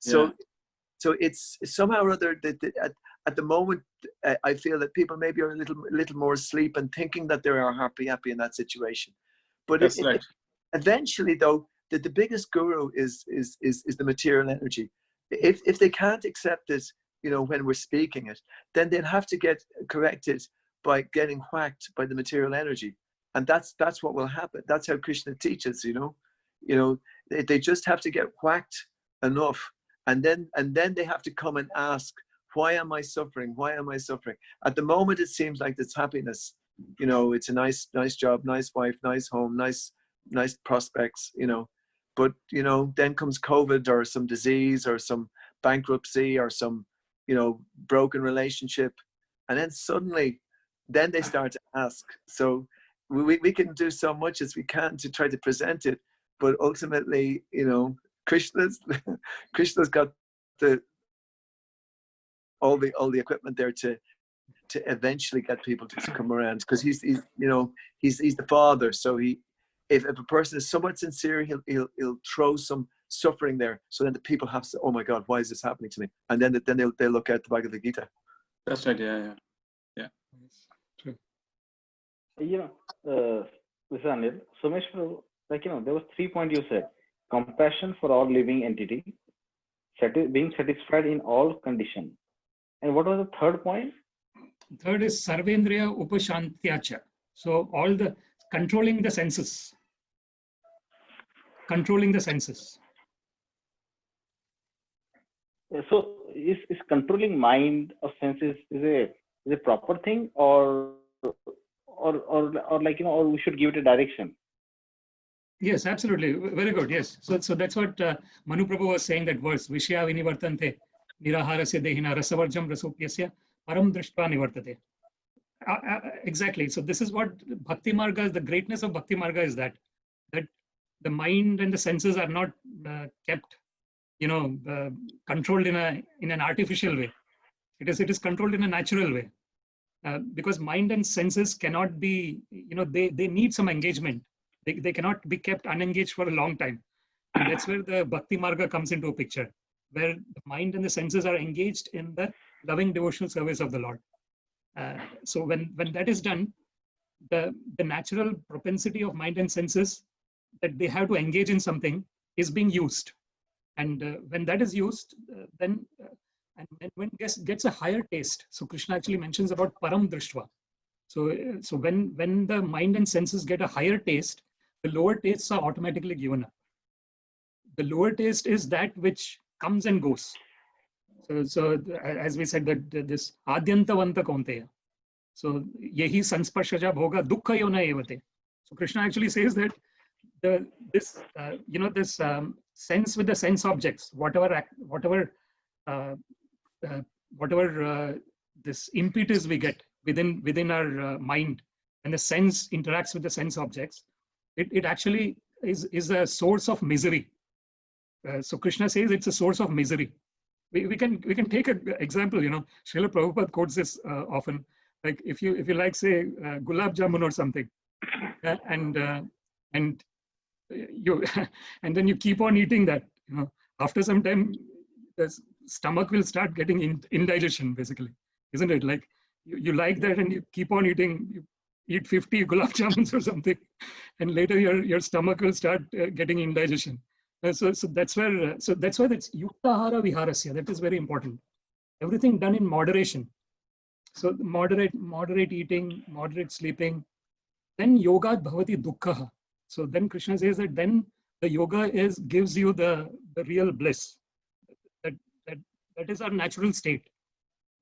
So it's somehow or other that at the moment I feel that people maybe are a little more asleep and thinking that they are happy in that situation. But That's right. Eventually, though, that the biggest guru is the material energy. If they can't accept it, when we're speaking it, then they'll have to get corrected by getting whacked by the material energy, and that's what will happen. That's how Krishna teaches. They just have to get whacked enough. And then they have to come and ask, why am I suffering? Why am I suffering? At the moment, it seems like it's happiness. It's a nice job, nice wife, nice home, nice prospects, But, then comes COVID or some disease or some bankruptcy or some, broken relationship. And then suddenly, then they start to ask. So we can do so much as we can to try to present it. But ultimately, Krishna's got all the equipment there to eventually get people to come around, because he's the father. So if a person is somewhat sincere, he'll throw some suffering there, so then the people have to, oh my God, why is this happening to me? And then they'll look at the Bhagavad Gita. That's right. Yeah. True. This is Anil. Somesh, there was 3 points you said: compassion for all living entity, being satisfied in all condition. And what was the third point? Third is Sarvendriya Upashantyacha. So all the controlling the senses. So is controlling mind or senses is a proper thing, or like, or we should give it a direction? Yes, absolutely. Very good. Yes. So that's what Manu Prabhu was saying, that verse, Vishya vinivartante, niraharasya dehina rasavarjam rasopyasya, param drishtva nivartate. Exactly. So this is what Bhakti Marga is. The greatness of Bhakti Marga is that the mind and the senses are not kept, controlled in an artificial way. It is controlled in a natural way. Because mind and senses cannot be, they need some engagement. They cannot be kept unengaged for a long time. And that's where the Bhakti Marga comes into a picture, where the mind and the senses are engaged in the loving devotional service of the Lord. So when that is done, the natural propensity of mind and senses that they have to engage in something is being used. And when that is used, then when it gets a higher taste. So Krishna actually mentions about param drishtva. So when the mind and senses get a higher taste, the lower tastes are automatically given up. The lower taste is that which comes and goes. So as we said, that this adyantavanta kaunteya. So yehi sansparshaja bhoga dukkha yona evate. So Krishna actually says that this sense with the sense objects, whatever this impetus we get within our mind, and the sense interacts with the sense objects, it actually is a source of misery. So Krishna says it's a source of misery. We can take an example. Srila Prabhupada quotes this often. Like if you like, say, gulab jamun or something, and you and then you keep on eating that, after some time the stomach will start getting indigestion, basically, isn't it? Like you like that and you keep on eating, you eat 50 gulab jamuns or something, and later your stomach will start getting indigestion. So that's where that's yuktahara viharasya. That is very important. Everything done in moderation. So moderate eating, moderate sleeping. Then yoga bhavati dukkha. So then Krishna says that then the yoga gives you the real bliss. That is our natural state.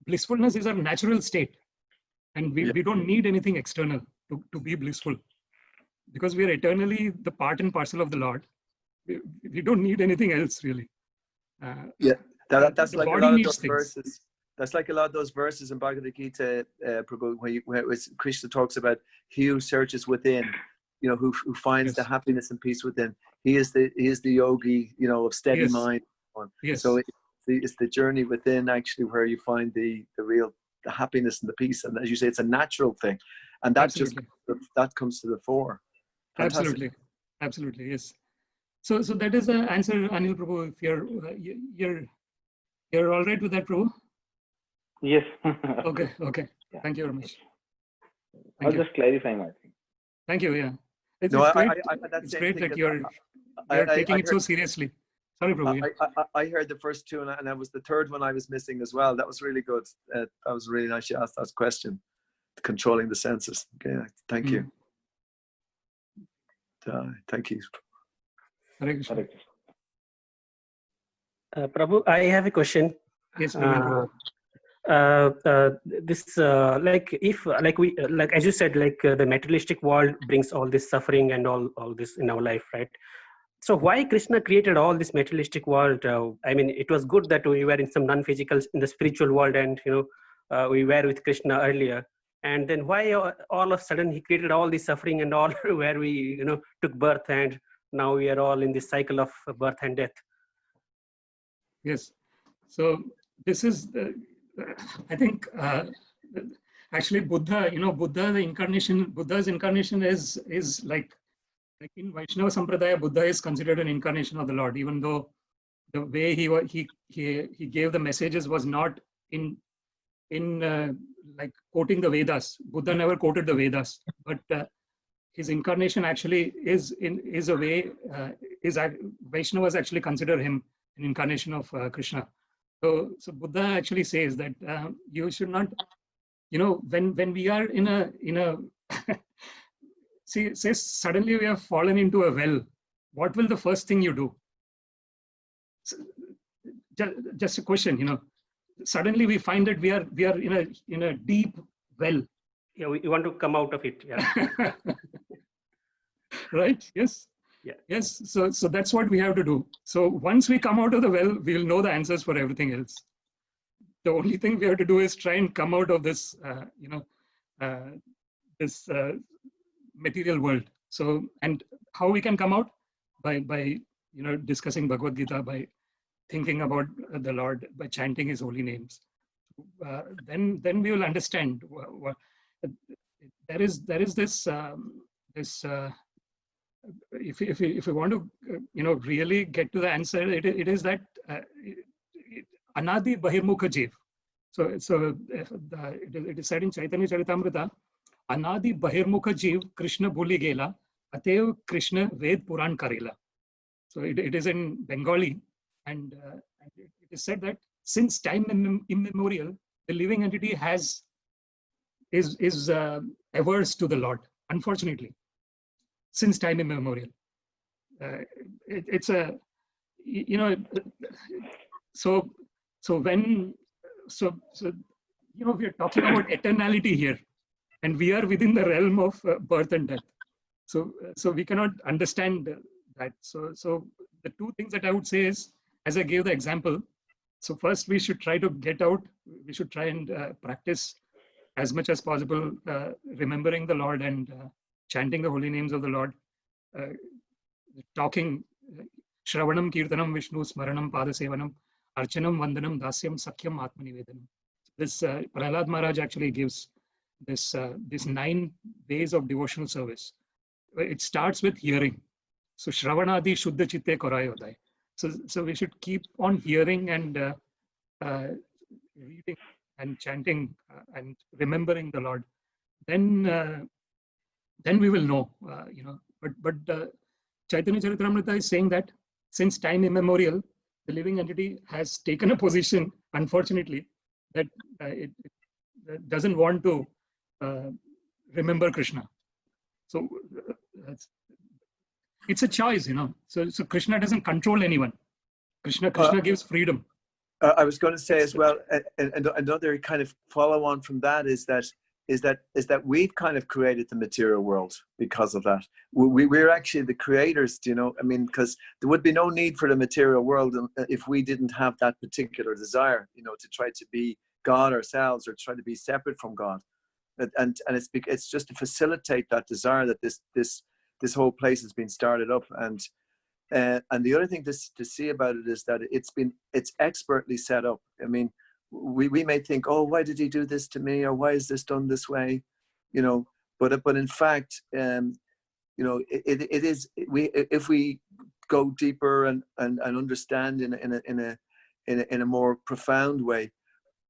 Blissfulness is our natural state, and we don't need anything external to be blissful, because we are eternally the part and parcel of the Lord. We don't need anything else, really. That's the like a body lot of needs those things. verses. That's like a lot of those verses in Bhagavad Gita, Prabhu, where Krishna talks about he who searches within, who finds Yes. the happiness and peace within. He is the yogi, of steady Yes. mind. Yes. So it's the journey within, actually, where you find the happiness and the peace. And as you say, it's a natural thing, and that Absolutely. that comes to the fore. Fantastic. Absolutely, yes. So that is the answer, Anil Prabhu. If you're all right with that, Prabhu? Yes. Okay. Yeah. Thank you very much. I was just clarifying, I think. Thank you. Yeah. It's great that you're taking it so seriously. Sorry, Prabhu. I heard the first two, and that was the third one I was missing as well. That was really good. That was really nice. You asked that question, controlling the senses. Okay, thank you. Thank you. Hare Krishna. Prabhu, I have a question. Yes, this as you said, the materialistic world brings all this suffering and all this in our life, right? So why Krishna created all this materialistic world? I mean, it was good that we were in some non-physical, in the spiritual world, and we were with Krishna earlier. And then why all of a sudden he created all this suffering and all, where we took birth, and now we are all in this cycle of birth and death? Yes. So this is I think actually Buddha, Buddha's incarnation is like in Vaishnava Sampradaya, Buddha is considered an incarnation of the Lord, even though the way he gave the messages was not in like quoting the Vedas. Buddha never quoted the Vedas, but his incarnation actually is a way Vaishnavas actually consider him an incarnation of Krishna. So Buddha actually says that you should not, when we are in a say suddenly we have fallen into a well, what will the first thing you do? just a question, suddenly we find that we are in a deep well. Yeah, we want to come out of it. Yeah. Right? Yes. Yeah. Yes. So that's what we have to do. So once we come out of the well, we'll know the answers for everything else. The only thing we have to do is try and come out of this, this material world. So, and how we can come out? By discussing Bhagavad Gita, by thinking about the Lord, by chanting His holy names. Then we will understand what there is this if we want to really get to the answer, it is that Anadi Bahirmukha Jeev. So it is said in Chaitanya Charitamrita, Anadi Bahirmukha Jeev Krishna Bhuli Gela Atev Krishna Ved Puran Karela. So it is in Bengali, and it is said that since time immemorial, the living entity is averse to the Lord. Unfortunately, since time immemorial, it's a so when we are talking about eternality here, and we are within the realm of birth and death. So we cannot understand that. So the two things that I would say is, as I gave the example, so first we should try to get out. We should try and practice as much as possible, remembering the Lord and chanting the holy names of the Lord, talking, Shravanam, Kirtanam, Vishnu, Smaranam, Padasevanam, Archanam, Vandanam, Dasyam, Sakyam, Atmanivedanam. This Prahlad Maharaj actually gives this 9 ways of devotional service. It starts with hearing. So Shravanadi Shuddha Chitte Korayodai. So we should keep on hearing and reading and chanting and remembering the Lord. Then we will know, But Chaitanya Charitamrita is saying that since time immemorial, the living entity has taken a position, unfortunately, that it doesn't want to remember Krishna. So it's a choice, So Krishna doesn't control anyone. Krishna gives freedom. I was going to say as well, and another kind of follow on from that is that we've kind of created the material world because of that. We're actually the creators, because there would be no need for the material world if we didn't have that particular desire, to try to be God ourselves or try to be separate from God. And it's just to facilitate that desire that this whole place has been started up. And the other thing to see about it is that it's expertly set up. I mean, we may think, oh, why did he do this to me, or why is this done this way, but in fact, it is, if we go deeper and understand in a more profound way,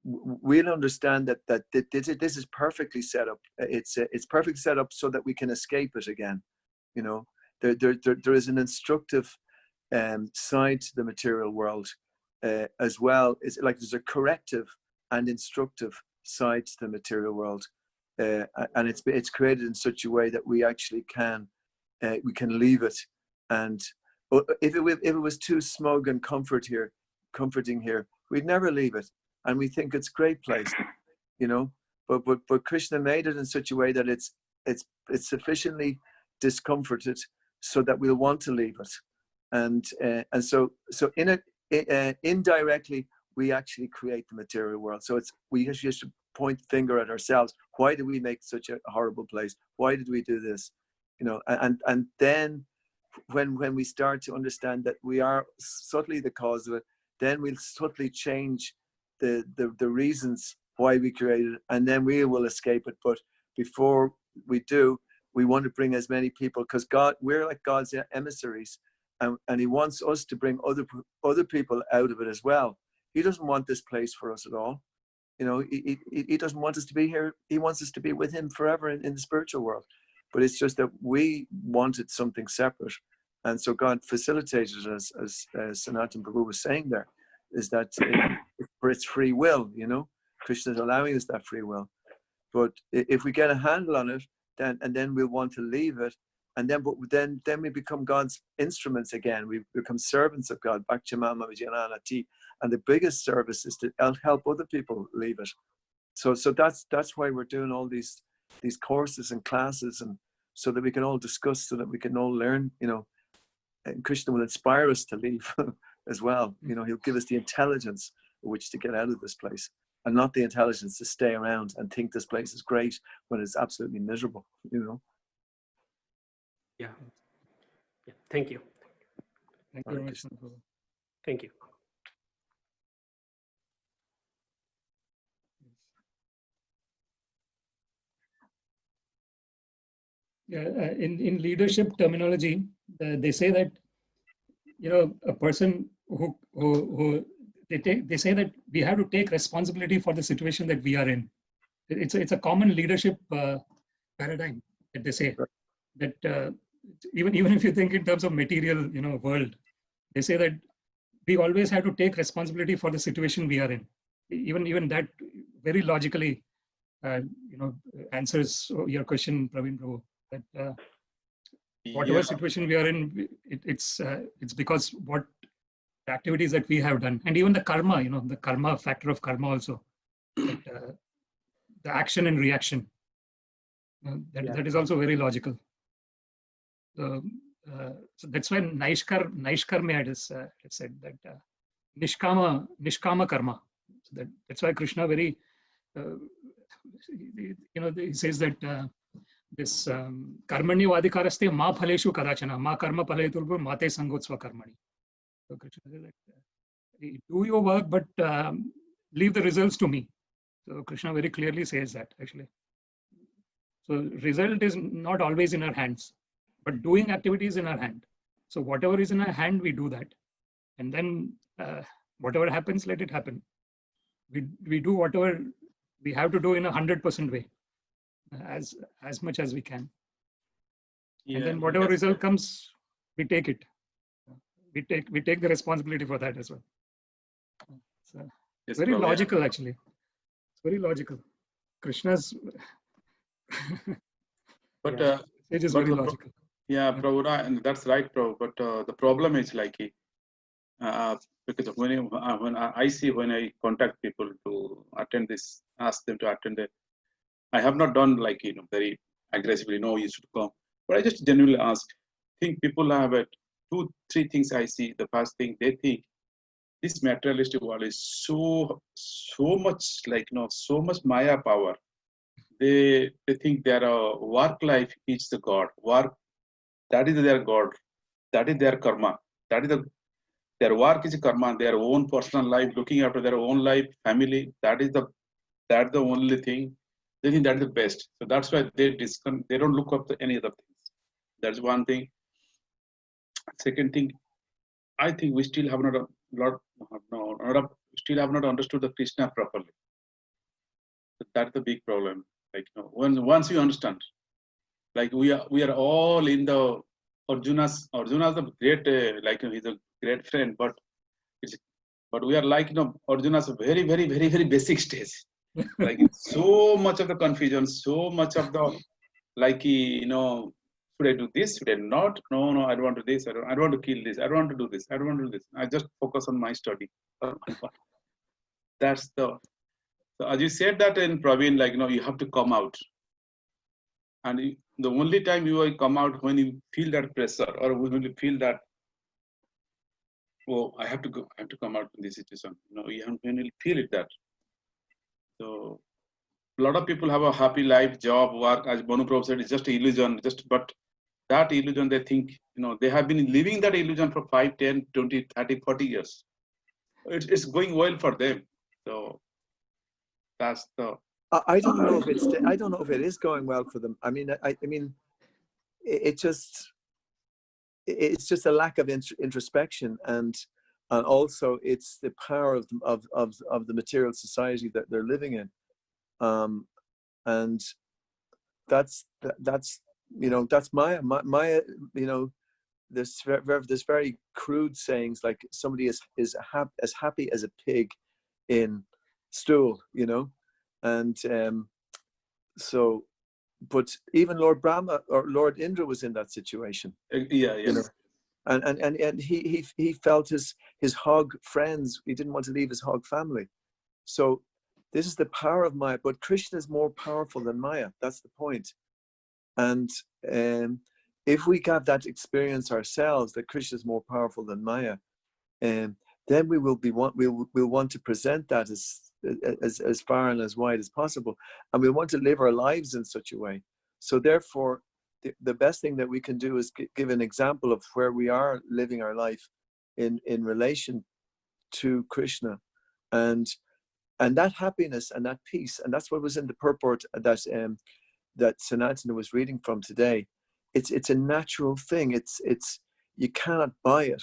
we'll understand that this is perfectly set up. It's perfectly set up so that we can escape it again. There is an instructive side to the material world as well. It's like there's a corrective and instructive side to the material world, and it's created in such a way that we actually can leave it. And if it was too smug and comforting here, we'd never leave it, and we think it's a great place, But Krishna made it in such a way that it's sufficiently discomforted so that we'll want to leave it, and so in it. Indirectly, we actually create the material world. So we just should point the finger at ourselves. Why did we make such a horrible place? Why did we do this? And then when we start to understand that we are subtly the cause of it, then we'll subtly change the reasons why we created it, and then we will escape it. But before we do, we want to bring as many people, because we're like God's emissaries. And he wants us to bring other people out of it as well. He doesn't want this place for us at all. He doesn't want us to be here. He wants us to be with him forever in the spiritual world. But it's just that we wanted something separate. And so God facilitated us, as Sanatan Prabhu was saying there, is that for its free will, Krishna is allowing us that free will. But if we get a handle on it, then we'll want to leave it. And then we become God's instruments again. We become servants of God. And the biggest service is to help other people leave it. So that's why we're doing all these courses and classes, and so that we can all discuss, so that we can all learn, you know. And Krishna will inspire us to leave as well. You know, he'll give us the intelligence with which to get out of this place, and not the intelligence to stay around and think this place is great when it's absolutely miserable, you know. Yeah. Yeah. Thank you. Thank you very much. Thank you. Yeah, in leadership terminology, they say that, you know, a person who they say that we have to take responsibility for the situation that we are in. It's a common leadership paradigm that they say that even if you think in terms of material, you know, world, they say that we always have to take responsibility for the situation we are in. Even that very logically, you know, answers your question, Praveen Prabhu. That whatever situation we are in, it's because what the activities that we have done, and even the karma, you know, the karma factor of karma also, that, the action and reaction, that is also very logical. So that's why Naishkarmya it said that nishkama karma. So that's why Krishna very, you know, he says that this karmani vadikaraste ma phaleshu kadachana ma karma phaleturgur mate sangotsva karmani. So Krishna says that do your work, but leave the results to me. So Krishna very clearly says that, actually. So result is not always in our hands, but doing activities in our hand. So whatever is in our hand, we do that, and then whatever happens, let it happen. We do whatever we have to do in 100% way, as much as we can. Yeah, and then whatever result comes, we take it. We take the responsibility for that as well. So yes, very Prabhu, logical, actually. It's very logical. Krishna's but message is but very the logical. yeah, Prabhu, and that's right, Prabhu. But the problem is like, because when I see, when I contact people to attend this, ask them to attend it, I have not done like, you know, very aggressively. No, you should come. But I just genuinely ask. Think people have 2-3 things I see. The first thing, they think this materialistic world is so much, like, you know, so much Maya power. They think their work life is the God. Work, that is their God. That is their karma. That is their work is karma. Their own personal life, looking after their own life, family. That's the only thing. They think that's the best. So that's why they don't look up to any other things. That's one thing. Second thing, I think we still have still have not understood the Krishna properly. That's the big problem. Like, you know, once you understand, like we are all in the Arjuna's the great, like, you know, he's a great friend, but we are like, you know, Arjuna's very, very, very, very basic stage. Like, so much of the confusion, so much of the, like, you know, should I do this? Should I not? No, I don't want to do this. I don't want to kill this. I don't want to do this. I don't want to do this. I just focus on my study. That's the. So as you said that in Praveen, like, you know, you have to come out, and the only time you will come out when you feel that pressure, or when you feel that, oh, I have to go, I have to come out from this situation. You know, when you feel it that. So a lot of people have a happy life, job, work, as Bonu Prabhu said, it's just an illusion. But that illusion, they think, you know, they have been living that illusion for 5, 10, 20, 30, 40 years. It's going well for them. So that's the. I don't know if it is going well for them. I mean, I mean, it's just a lack of introspection, and also it's the power of the material society that they're living in, and that's you know, that's my you know, there's very crude sayings like somebody is as happy as a pig in stool, you know, and so, but even Lord Brahma or Lord Indra was in that situation. Yeah, You know? And he felt his hog friends. He didn't want to leave his hog family. So this is the power of Maya. But Krishna is more powerful than Maya. That's the point. And if we have that experience ourselves, that Krishna is more powerful than Maya, then we will we'll want to present that as far and as wide as possible, and we want to live our lives in such a way. So therefore, the best thing that we can do is give an example of where we are living our life in relation to Krishna, and that happiness and that peace, and that's what was in the purport that Sanatana was reading from today. It's a natural thing. It's you cannot buy it,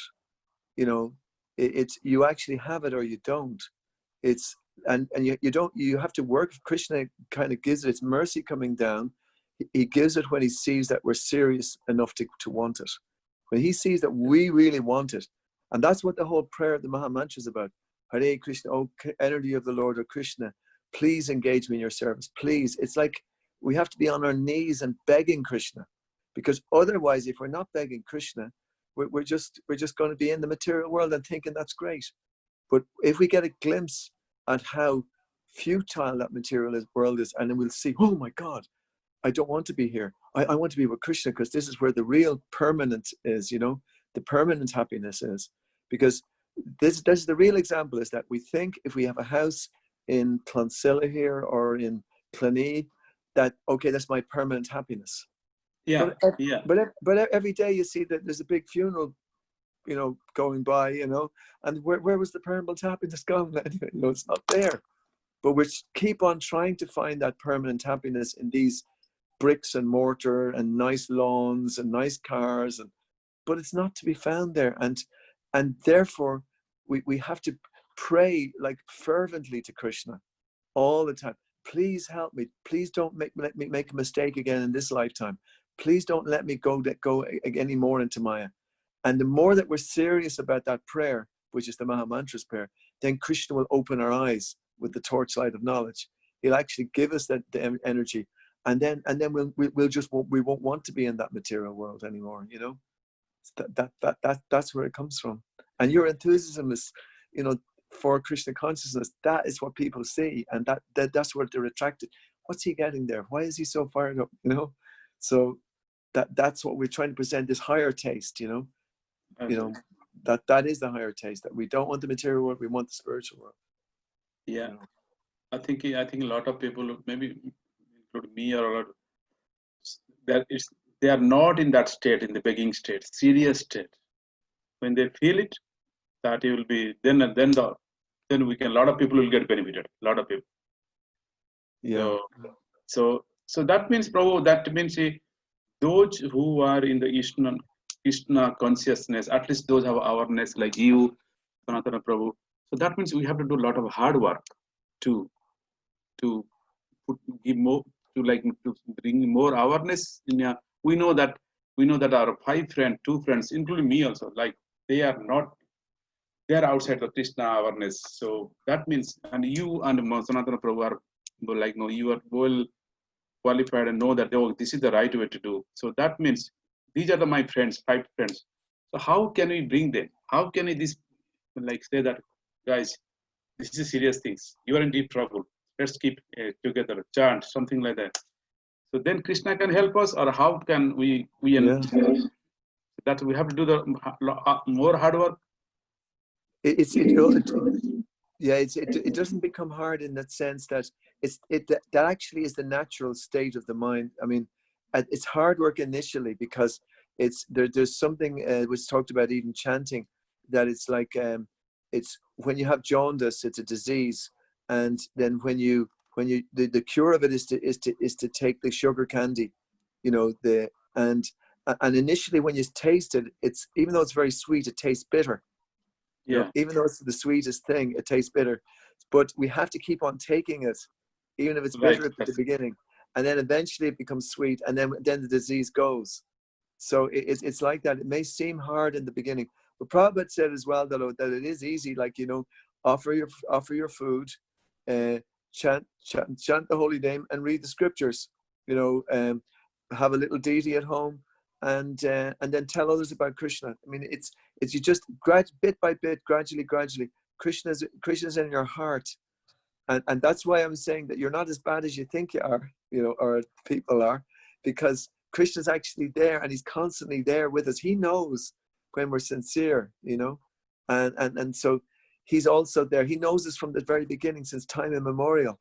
you know. It's you actually have it or you don't. It's and you have to work. Krishna kind of gives it. It's mercy coming down. He gives it when he sees that we're serious enough to want it. When he sees that we really want it, and that's what the whole prayer of the Maha Mantra is about. Hare Krishna, oh energy of the Lord, or Krishna, please engage me in your service. Please. It's like we have to be on our knees and begging Krishna, because otherwise, if we're not begging Krishna, we're just going to be in the material world and thinking that's great. But if we get a glimpse at how futile that material world is, and then we'll see, oh my God, I don't want to be here. I want to be with Krishna, because this is where the real permanent is, you know, the permanent happiness is. Because this is the real example, is that we think if we have a house in Clonsilla here or in Cluny, that, okay, that's my permanent happiness. Yeah, But every day you see that there's a big funeral, you know, going by, you know, and where was the permanent happiness gone? You know, it's not there. But we keep on trying to find that permanent happiness in these bricks and mortar and nice lawns and nice cars, but it's not to be found there. And therefore we have to pray like fervently to Krishna all the time. Please help me. Please don't let me make a mistake again in this lifetime. Please don't let me go any more into Maya. And the more that we're serious about that prayer, which is the Maha Mantra's prayer, then Krishna will open our eyes with the torchlight of knowledge. He'll actually give us the energy, and then we won't want to be in that material world anymore. You know, that's where it comes from. And your enthusiasm is, you know, for Krishna consciousness. That is what people see, and that's what they're attracted. What's he getting there? Why is he so fired up? You know, so that's what we're trying to present, this higher taste. You know, you know, that is the higher taste, that we don't want the material world, we want the spiritual world. Yeah, you know? I think a lot of people, maybe include me, or a lot, they are not in that state, in the begging state, serious state. When they feel it, that it will be then we can, a lot of people will get benefited. A lot of people. Yeah. So that means, Prabhu, that means those who are in the Krishna consciousness, at least those have awareness like you, Sanatana Prabhu. So that means we have to do a lot of hard work to give more, to bring more awareness in. We know that our 2 friends, including me also, like they are outside the Krishna awareness. So that means, and you and Sanatana Prabhu are like, no, you are well qualified and know that, oh, this is the right way to do. So that means these are my friends, 5 friends. So how can we bring them? How can we say that, guys, this is serious things. You are in deep trouble. Let's keep together, chant, something like that. So then Krishna can help us, or how can we that we have to do the more hard work? It doesn't become hard in that sense that that actually is the natural state of the mind. I mean, it's hard work initially, because there's something was talked about even chanting, that it's like it's when you have jaundice, it's a disease, and then when the cure of it is to take the sugar candy, you know, and initially when you taste it, it's, even though it's very sweet, it tastes bitter. You know, even though it's the sweetest thing, it tastes bitter. But we have to keep on taking it, even if it's bitter at the beginning, and then eventually it becomes sweet, and then the disease goes. So it's like that. It may seem hard in the beginning, but Prabhupada said as well that it is easy. Like, you know, offer your food, chant the holy name, and read the scriptures. You know, have a little deity at home, and then tell others about Krishna. I mean, it's you just bit by bit, gradually, Krishna's in your heart, and that's why I'm saying that you're not as bad as you think you are, you know, or people are, because Krishna's actually there, and he's constantly there with us. He knows when we're sincere, you know, and so he's also there. He knows us from the very beginning, since time immemorial.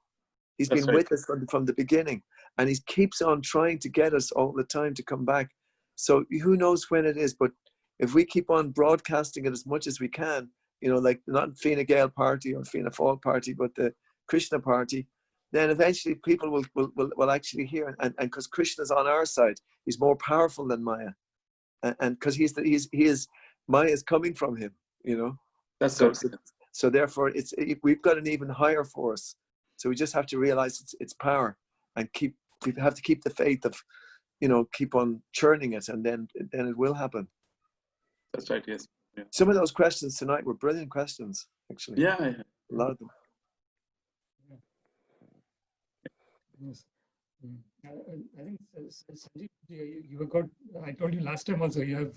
He's That's been right. with us from the beginning, and he keeps on trying to get us all the time to come back. So who knows when it is, but if we keep on broadcasting it as much as we can, you know, like not Fine Gael party or Fianna Fáil party, but the Krishna party, then eventually people will actually hear, and because Krishna's on our side, he's more powerful than Maya, and because he is Maya's coming from him, you know. That's So right. so therefore we've got an even higher force. So we just have to realize its power, and we have to keep the faith of, you know, keep on churning it, and then it will happen. That's right. Yes. Yeah. Some of those questions tonight were brilliant questions, actually. Yeah. A lot of them. Yes. I think Sanjeev, you have got. I told you last time also. You have,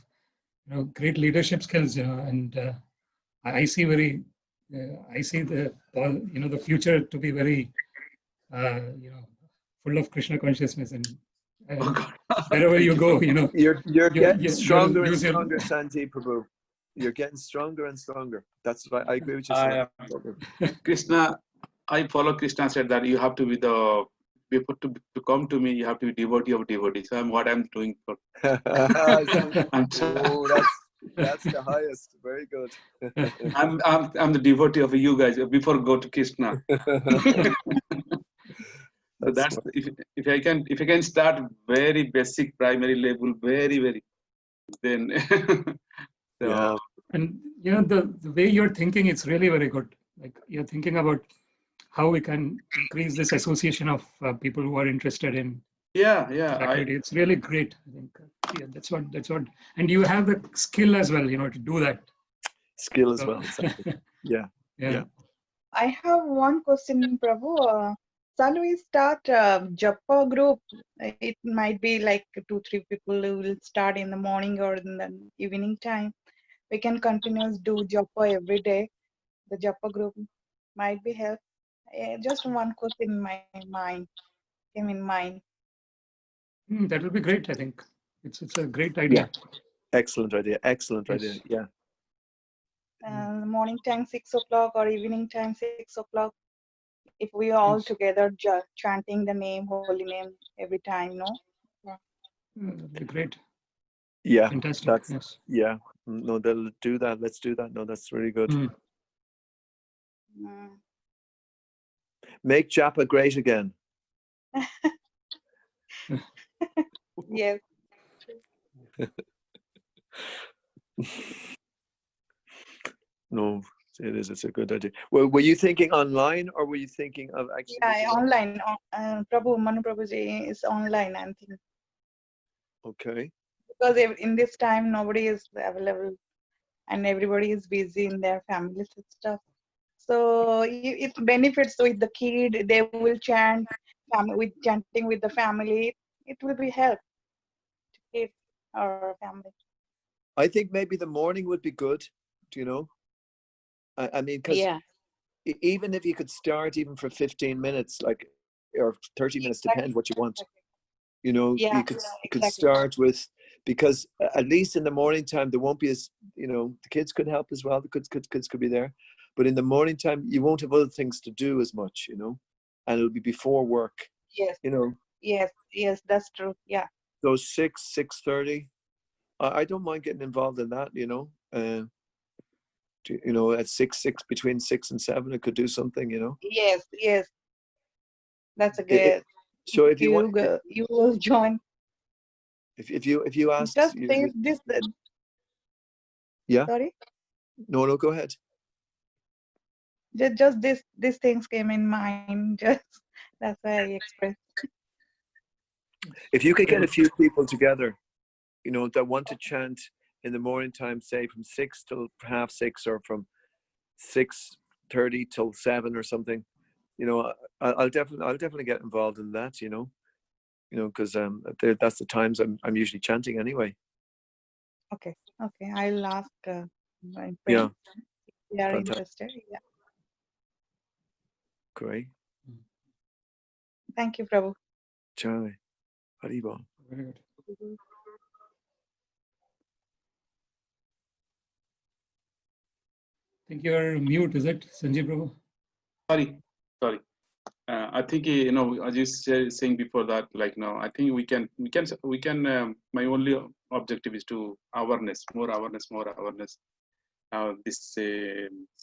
you know, great leadership skills. You know, and I see I see the future to be very, you know, full of Krishna consciousness, and Oh God. wherever you go, you know, You're getting you'll stronger and use your. stronger, Sanjeev Prabhu. You're getting stronger and stronger. That's right. I agree with you. I Krishna, I follow Krishna said that you have to be before to come to me, you have to be devotee of devotees. So what I'm doing for. I'm, that's the highest. Very good. I'm the devotee of you guys before go to Krishna. So that's if I can start very basic primary level, very then. So, yeah. And you know, the way you're thinking, it's really very good. Like you're thinking about how we can increase this association of people who are interested in yeah. activity. It's really great. I think yeah, that's what, and you have the skill as well, you know, to do that. Skill as well. Exactly. Yeah. I have one question, Prabhu. Shall we start a Japa group? It might be like 2-3 people who will start in the morning or in the evening time. We can continue do Japa every day. The Japa group might be help. Just one question in my mind came in mind. That will be great. I think it's a great idea. Excellent idea. Excellent Yes. idea. Yeah. Morning time 6 o'clock or evening time 6 o'clock. If we are all Yes. together chanting the name, holy name every time, no? That'll be great. Yeah. Fantastic. Yes. Yeah. No, they'll do that. Let's do that. No, that's really good. Mm. Make Japa great again. Yes. No, it is. It's a good idea. Well, were you thinking online, or were you thinking of actually? Yeah, online. Prabhu, Manu Prabhuji is online, I'm thinking. Okay. Because in this time, nobody is available and everybody is busy in their families and stuff. So it benefits with the kid. They will chant chanting with the family. It will be help to kids or family. I think maybe the morning would be good. Do you know? I mean, because Yeah. even if you could start even for 15 minutes, like, or 30 minutes, depend what you want. You know, Yeah, you could start with, because at least in the morning time, there won't be as, you know, the kids could help as well. The kids could be there. But in the morning time, you won't have other things to do as much, you know, and it'll be before work. Yes. You know. Yes, that's true. Yeah. So 6:30. I don't mind getting involved in that, you know. You know, at between 6 and 7, I could do something, you know. Yes. That's a good. So if you want, you will join. If you ask, Just say this. Yeah. Sorry. No, go ahead. Just these things came in mind. Just that's why I expressed. If you could get a few people together, you know, that want to chant in the morning time, say from 6 till 6:30, or from 6:30 till 7 or something, you know, I'll definitely get involved in that, you know. you know, because that's the times I'm usually chanting anyway. Okay. Okay. I'll ask my Yeah. friends if they are Fantastic. interested. Yeah. Great. Thank you, Prabhu. Jai. Haribol. Very good. I think you're mute, is it, Sanjay Prabhu? Sorry. I think as you saying before that, like now, I think we can. My only objective is to awareness, more awareness. This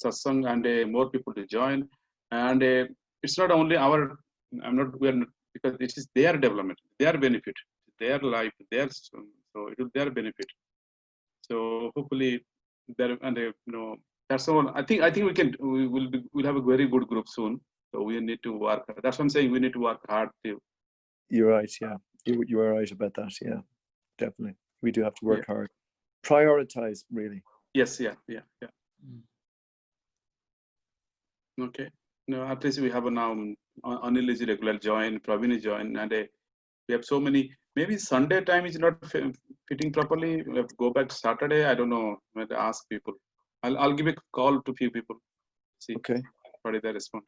satsang and more people to join, and it's not only our. We are not, because it is their development, their benefit, their life, so it is their benefit. So hopefully, there and that's all. I think we'll have a very good group soon. So we need to work. That's what I'm saying. We need to work hard too. You're right. Yeah, you are right about that. Yeah, definitely. We do have to work hard. Prioritize, really. Yes. Yeah. Okay. No, at least we have now Anil is regular join, Praveen is join, and we have so many. Maybe Sunday time is not fitting properly. We have to go back Saturday. I don't know. I have to ask people. I'll give a call to few people. See Okay. what is the response.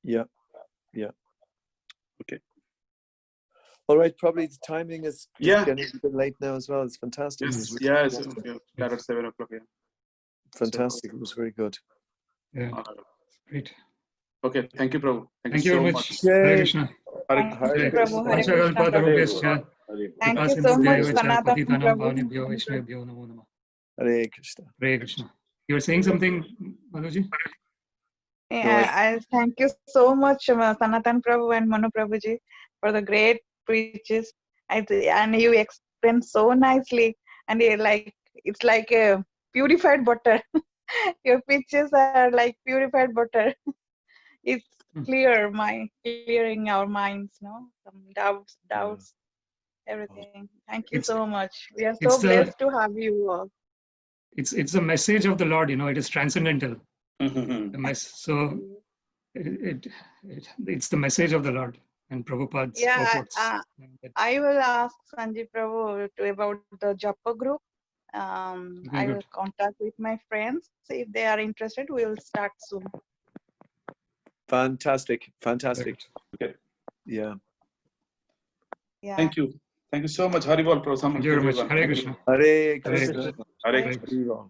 Yeah. Okay. All right. Probably the timing is Yeah. getting a bit late now as well. It's fantastic. Yes. It was Start at 7 o'clock. Yeah. fantastic. It was very good. Yeah. Great. Okay. Thank you, Prabhu. Thank you so very much. much. Hare Krishna. Thank Hare you, Prabhu. Hare Vancha Krishna. kalpatarubhyascha, Thank kripa you so much, sindhubhyeva cha, Sanatan patitanam Prabhu. pavanebhyo vaishnavebhyo namo namah. Hare Krishna. Hare Krishna. You were saying something, Madhuji? Yeah, I thank you so much, Sanatan Prabhu and Manu Prabhuji, for the great preaches. And you explained so nicely, and it's like a purified butter. Your pictures are like purified butter. It's clearing our minds, no? Some doubts, everything. Thank you so much. We are so blessed to have you all. It's the message of the Lord, it is transcendental. So it's the message of the Lord and Prabhupada's purports. I will ask Sanjay Prabhu about the Japa group. I will contact with my friends. If they are interested, we will start soon. Fantastic. Okay. Yeah. Thank you so much. Haribol, Prabhu. Thank you very much. Hare Krishna. Hare Hare Krishna. Krishna. Hare Krishna. Hare Krishna.